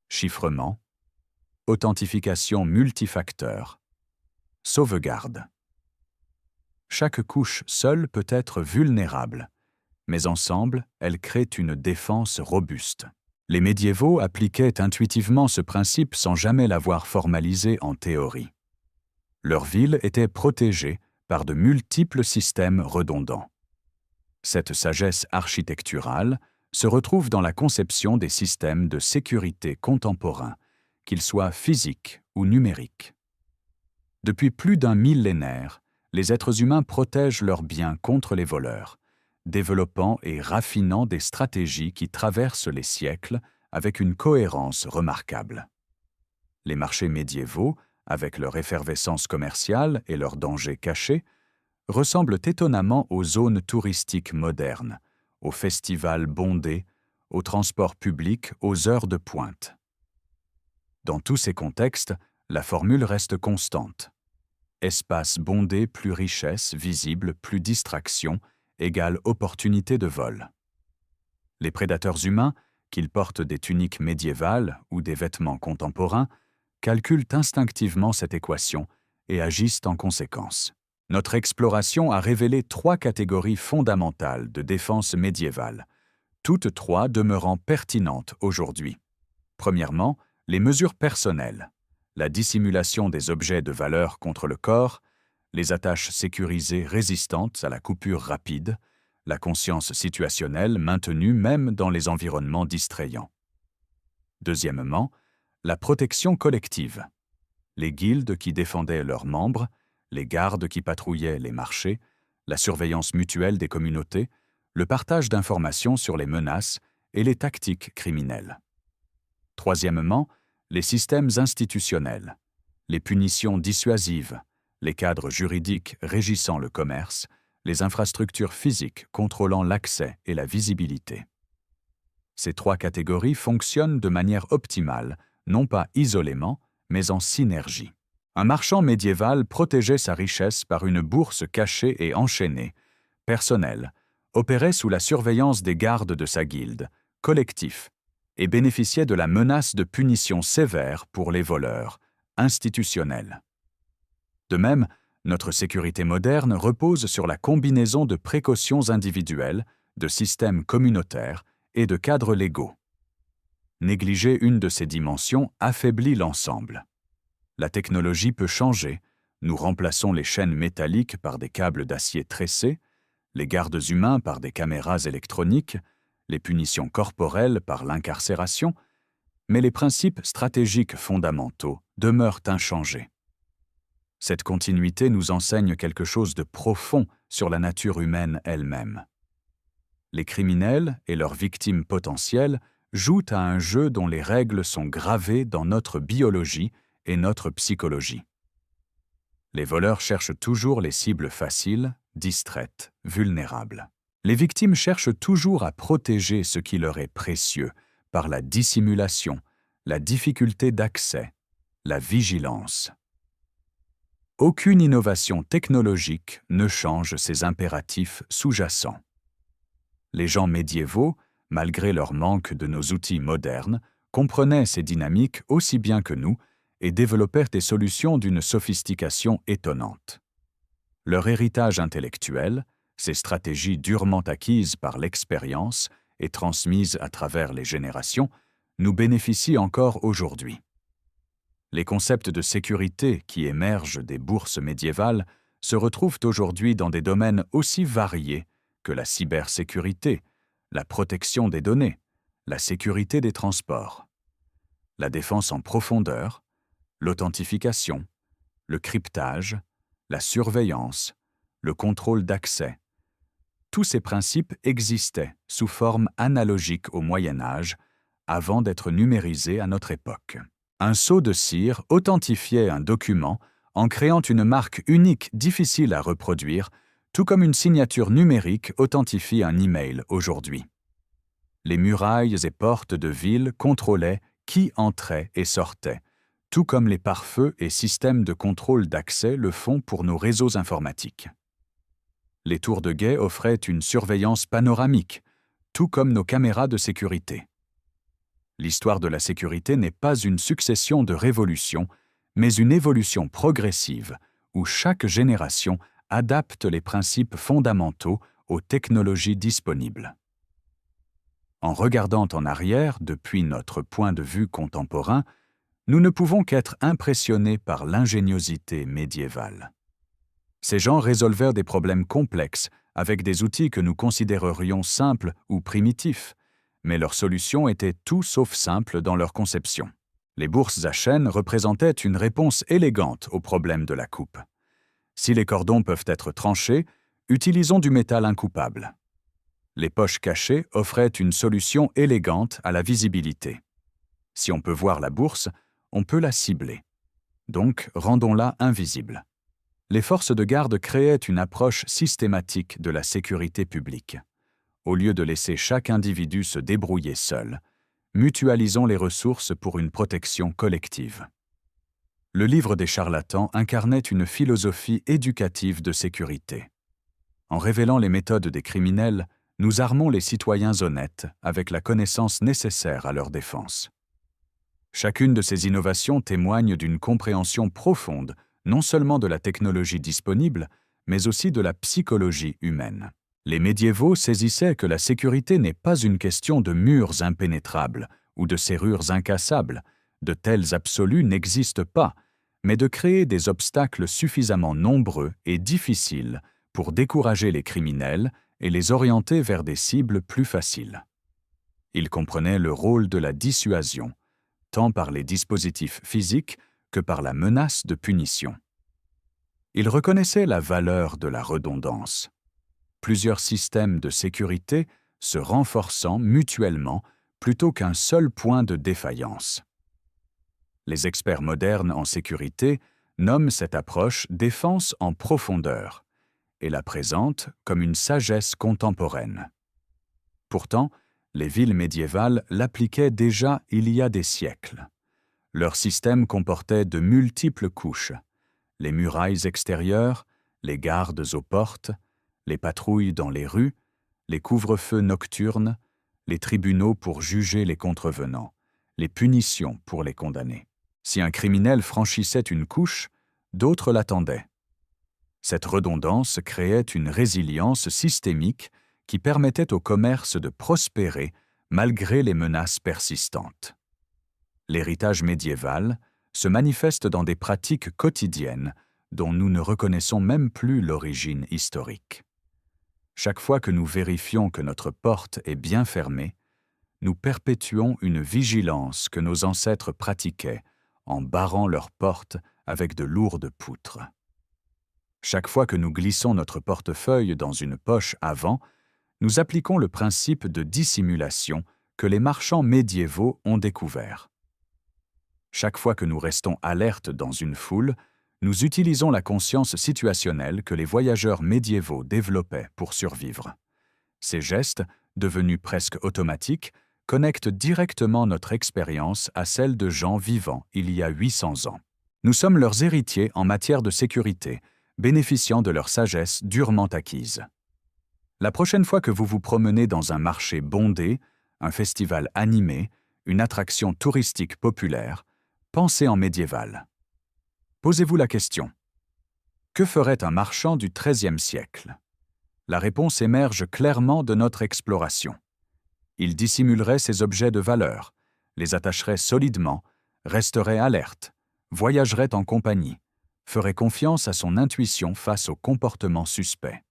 Speaker 1: chiffrement, authentification multifacteur, sauvegarde. Chaque couche seule peut être vulnérable, mais ensemble, elles créent une défense robuste. Les médiévaux appliquaient intuitivement ce principe sans jamais l'avoir formalisé en théorie. Leur ville était protégée par de multiples systèmes redondants. Cette sagesse architecturale se retrouve dans la conception des systèmes de sécurité contemporains, qu'ils soient physiques ou numériques. Depuis plus d'un millénaire, les êtres humains protègent leurs biens contre les voleurs, développant et raffinant des stratégies qui traversent les siècles avec une cohérence remarquable. Les marchés médiévaux, avec leur effervescence commerciale et leurs dangers cachés, ressemblent étonnamment aux zones touristiques modernes, aux festivals bondés, aux transports publics aux heures de pointe. Dans tous ces contextes, la formule reste constante. Espace bondé plus richesse, visible plus distraction, égale opportunité de vol. Les prédateurs humains, qu'ils portent des tuniques médiévales ou des vêtements contemporains, calculent instinctivement cette équation et agissent en conséquence. Notre exploration a révélé 3 catégories fondamentales de défense médiévale, toutes 3 demeurant pertinentes aujourd'hui. Premièrement, les mesures personnelles, la dissimulation des objets de valeur contre le corps, les attaches sécurisées résistantes à la coupure rapide, la conscience situationnelle maintenue même dans les environnements distrayants. Deuxièmement, la protection collective, les guildes qui défendaient leurs membres, les gardes qui patrouillaient les marchés, la surveillance mutuelle des communautés, le partage d'informations sur les menaces et les tactiques criminelles. Troisièmement, les systèmes institutionnels, les punitions dissuasives, les cadres juridiques régissant le commerce, les infrastructures physiques contrôlant l'accès et la visibilité. Ces 3 catégories fonctionnent de manière optimale, non pas isolément, mais en synergie. Un marchand médiéval protégeait sa richesse par une bourse cachée et enchaînée, personnelle, opérait sous la surveillance des gardes de sa guilde, collectif, et bénéficiait de la menace de punitions sévères pour les voleurs, institutionnels. De même, notre sécurité moderne repose sur la combinaison de précautions individuelles, de systèmes communautaires et de cadres légaux. Négliger une de ces dimensions affaiblit l'ensemble. La technologie peut changer, nous remplaçons les chaînes métalliques par des câbles d'acier tressés, les gardes humains par des caméras électroniques, les punitions corporelles par l'incarcération, mais les principes stratégiques fondamentaux demeurent inchangés. Cette continuité nous enseigne quelque chose de profond sur la nature humaine elle-même. Les criminels et leurs victimes potentielles jouent à un jeu dont les règles sont gravées dans notre biologie et notre psychologie. Les voleurs cherchent toujours les cibles faciles, distraites, vulnérables. Les victimes cherchent toujours à protéger ce qui leur est précieux par la dissimulation, la difficulté d'accès, la vigilance. Aucune innovation technologique ne change ces impératifs sous-jacents. Les gens médiévaux, malgré leur manque de nos outils modernes, comprenaient ces dynamiques aussi bien que nous et développèrent des solutions d'une sophistication étonnante. Leur héritage intellectuel, ces stratégies durement acquises par l'expérience et transmises à travers les générations, nous bénéficient encore aujourd'hui. Les concepts de sécurité qui émergent des bourses médiévales se retrouvent aujourd'hui dans des domaines aussi variés que la cybersécurité, la protection des données, la sécurité des transports, la défense en profondeur, l'authentification, le cryptage, la surveillance, le contrôle d'accès. Tous ces principes existaient sous forme analogique au Moyen Âge avant d'être numérisés à notre époque. Un sceau de cire authentifiait un document en créant une marque unique difficile à reproduire, tout comme une signature numérique authentifie un email aujourd'hui. Les murailles et portes de villes contrôlaient qui entrait et sortait, tout comme les pare-feux et systèmes de contrôle d'accès le font pour nos réseaux informatiques. Les tours de guet offraient une surveillance panoramique, tout comme nos caméras de sécurité. L'histoire de la sécurité n'est pas une succession de révolutions, mais une évolution progressive où chaque génération adapte les principes fondamentaux aux technologies disponibles. En regardant en arrière depuis notre point de vue contemporain, nous ne pouvons qu'être impressionnés par l'ingéniosité médiévale. Ces gens résolvèrent des problèmes complexes avec des outils que nous considérerions simples ou primitifs, mais leurs solutions étaient tout sauf simples dans leur conception. Les bourses à chaînes représentaient une réponse élégante au problème de la coupe. Si les cordons peuvent être tranchés, utilisons du métal incoupable. Les poches cachées offraient une solution élégante à la visibilité. Si on peut voir la bourse, on peut la cibler. Donc, rendons-la invisible. Les forces de garde créaient une approche systématique de la sécurité publique. Au lieu de laisser chaque individu se débrouiller seul, mutualisons les ressources pour une protection collective. Le livre des charlatans incarnait une philosophie éducative de sécurité. En révélant les méthodes des criminels, nous armons les citoyens honnêtes avec la connaissance nécessaire à leur défense. Chacune de ces innovations témoigne d'une compréhension profonde non seulement de la technologie disponible, mais aussi de la psychologie humaine. Les médiévaux saisissaient que la sécurité n'est pas une question de murs impénétrables ou de serrures incassables, de tels absolus n'existent pas, mais de créer des obstacles suffisamment nombreux et difficiles pour décourager les criminels et les orienter vers des cibles plus faciles. Ils comprenaient le rôle de la dissuasion, tant par les dispositifs physiques que par la menace de punition. Ils reconnaissaient la valeur de la redondance. Plusieurs systèmes de sécurité se renforçant mutuellement plutôt qu'un seul point de défaillance. Les experts modernes en sécurité nomment cette approche défense en profondeur et la présentent comme une sagesse contemporaine. Pourtant, les villes médiévales l'appliquaient déjà il y a des siècles. Leur système comportait de multiples couches, les murailles extérieures, les gardes aux portes, les patrouilles dans les rues, les couvre-feux nocturnes, les tribunaux pour juger les contrevenants, les punitions pour les condamnés. Si un criminel franchissait une couche, d'autres l'attendaient. Cette redondance créait une résilience systémique qui permettait au commerce de prospérer malgré les menaces persistantes. L'héritage médiéval se manifeste dans des pratiques quotidiennes dont nous ne reconnaissons même plus l'origine historique. Chaque fois que nous vérifions que notre porte est bien fermée, nous perpétuons une vigilance que nos ancêtres pratiquaient en barrant leurs portes avec de lourdes poutres. Chaque fois que nous glissons notre portefeuille dans une poche avant, nous appliquons le principe de dissimulation que les marchands médiévaux ont découvert. Chaque fois que nous restons alertes dans une foule, nous utilisons la conscience situationnelle que les voyageurs médiévaux développaient pour survivre. Ces gestes, devenus presque automatiques, connectent directement notre expérience à celle de gens vivant il y a 800 ans. Nous sommes leurs héritiers en matière de sécurité, bénéficiant de leur sagesse durement acquise. La prochaine fois que vous vous promenez dans un marché bondé, un festival animé, une attraction touristique populaire, pensez en médiéval. Posez-vous la question. Que ferait un marchand du XIIIe siècle? La réponse émerge clairement de notre exploration. Il dissimulerait ses objets de valeur, les attacherait solidement, resterait alerte, voyagerait en compagnie, ferait confiance à son intuition face aux comportements suspects.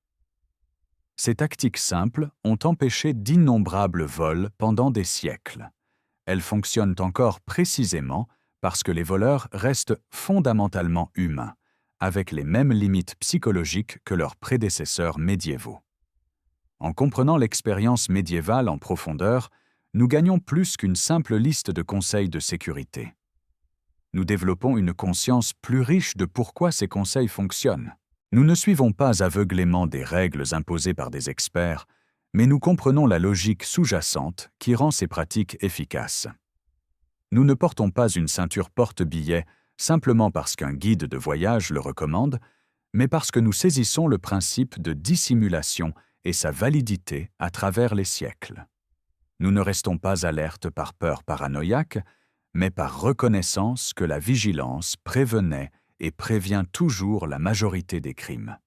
Speaker 1: Ces tactiques simples ont empêché d'innombrables vols pendant des siècles. Elles fonctionnent encore précisément parce que les voleurs restent fondamentalement humains, avec les mêmes limites psychologiques que leurs prédécesseurs médiévaux. En comprenant l'expérience médiévale en profondeur, nous gagnons plus qu'une simple liste de conseils de sécurité. Nous développons une conscience plus riche de pourquoi ces conseils fonctionnent. Nous ne suivons pas aveuglément des règles imposées par des experts, mais nous comprenons la logique sous-jacente qui rend ces pratiques efficaces. Nous ne portons pas une ceinture porte-billets simplement parce qu'un guide de voyage le recommande, mais parce que nous saisissons le principe de dissimulation et sa validité à travers les siècles. Nous ne restons pas alertes par peur paranoïaque, mais par reconnaissance que la vigilance prévenait et prévient toujours la majorité des crimes.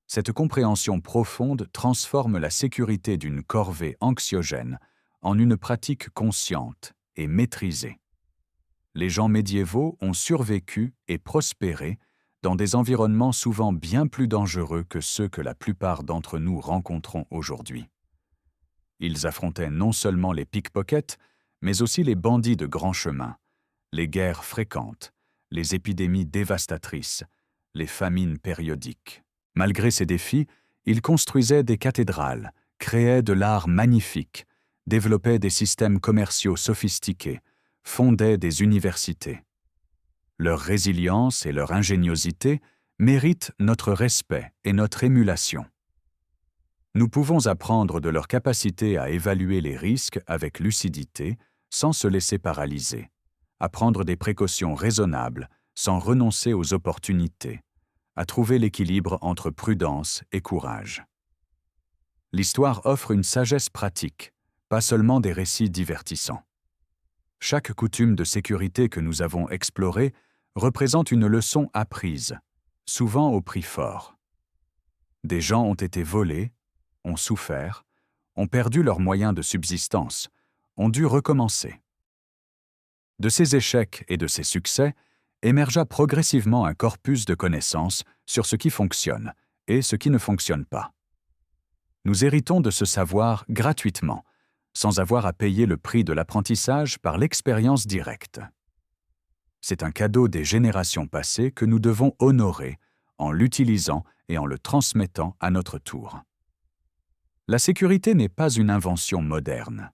Speaker 1: Cette compréhension profonde transforme la sécurité d'une corvée anxiogène en une pratique consciente et maîtrisée. Les gens médiévaux ont survécu et prospéré dans des environnements souvent bien plus dangereux que ceux que la plupart d'entre nous rencontrons aujourd'hui. Ils affrontaient non seulement les pickpockets, mais aussi les bandits de grand chemin, les guerres fréquentes, les épidémies dévastatrices, les famines périodiques. Malgré ces défis, ils construisaient des cathédrales, créaient de l'art magnifique, développaient des systèmes commerciaux sophistiqués, fondaient des universités. Leur résilience et leur ingéniosité méritent notre respect et notre émulation. Nous pouvons apprendre de leur capacité à évaluer les risques avec lucidité, sans se laisser paralyser, à prendre des précautions raisonnables, sans renoncer aux opportunités, à trouver l'équilibre entre prudence et courage. L'histoire offre une sagesse pratique, pas seulement des récits divertissants. Chaque coutume de sécurité que nous avons explorée représente une leçon apprise, souvent au prix fort. Des gens ont été volés, ont souffert, ont perdu leurs moyens de subsistance, ont dû recommencer. De ces échecs et de ces succès émergea progressivement un corpus de connaissances sur ce qui fonctionne et ce qui ne fonctionne pas. Nous héritons de ce savoir gratuitement, sans avoir à payer le prix de l'apprentissage par l'expérience directe. C'est un cadeau des générations passées que nous devons honorer en l'utilisant et en le transmettant à notre tour. La sécurité n'est pas une invention moderne.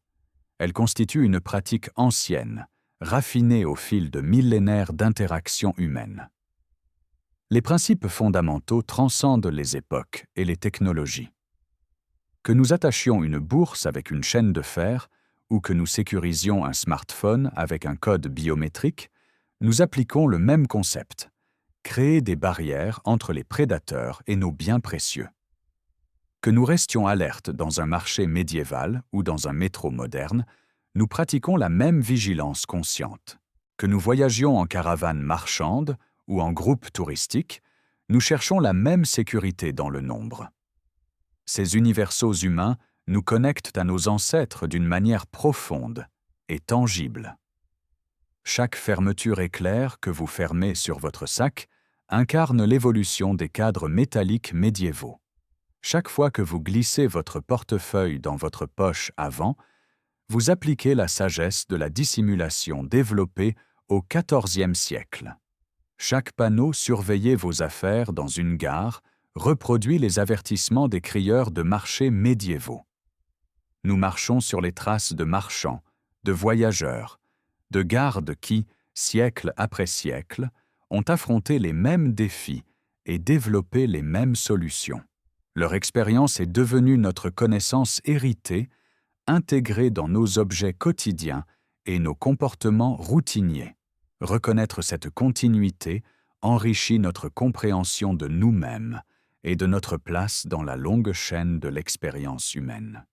Speaker 1: Elle constitue une pratique ancienne, raffinée au fil de millénaires d'interactions humaines. Les principes fondamentaux transcendent les époques et les technologies. Que nous attachions une bourse avec une chaîne de fer ou que nous sécurisions un smartphone avec un code biométrique, nous appliquons le même concept, créer des barrières entre les prédateurs et nos biens précieux. Que nous restions alertes dans un marché médiéval ou dans un métro moderne, nous pratiquons la même vigilance consciente. Que nous voyagions en caravane marchande ou en groupe touristique, nous cherchons la même sécurité dans le nombre. Ces universaux humains nous connectent à nos ancêtres d'une manière profonde et tangible. Chaque fermeture éclair que vous fermez sur votre sac incarne l'évolution des cadres métalliques médiévaux. Chaque fois que vous glissez votre portefeuille dans votre poche avant, vous appliquez la sagesse de la dissimulation développée au XIVe siècle. Chaque panneau « Surveillez vos affaires » dans une gare reproduit les avertissements des crieurs de marché médiévaux. Nous marchons sur les traces de marchands, de voyageurs, de gardes qui, siècle après siècle, ont affronté les mêmes défis et développé les mêmes solutions. Leur expérience est devenue notre connaissance héritée, intégrée dans nos objets quotidiens et nos comportements routiniers. Reconnaître cette continuité enrichit notre compréhension de nous-mêmes et de notre place dans la longue chaîne de l'expérience humaine.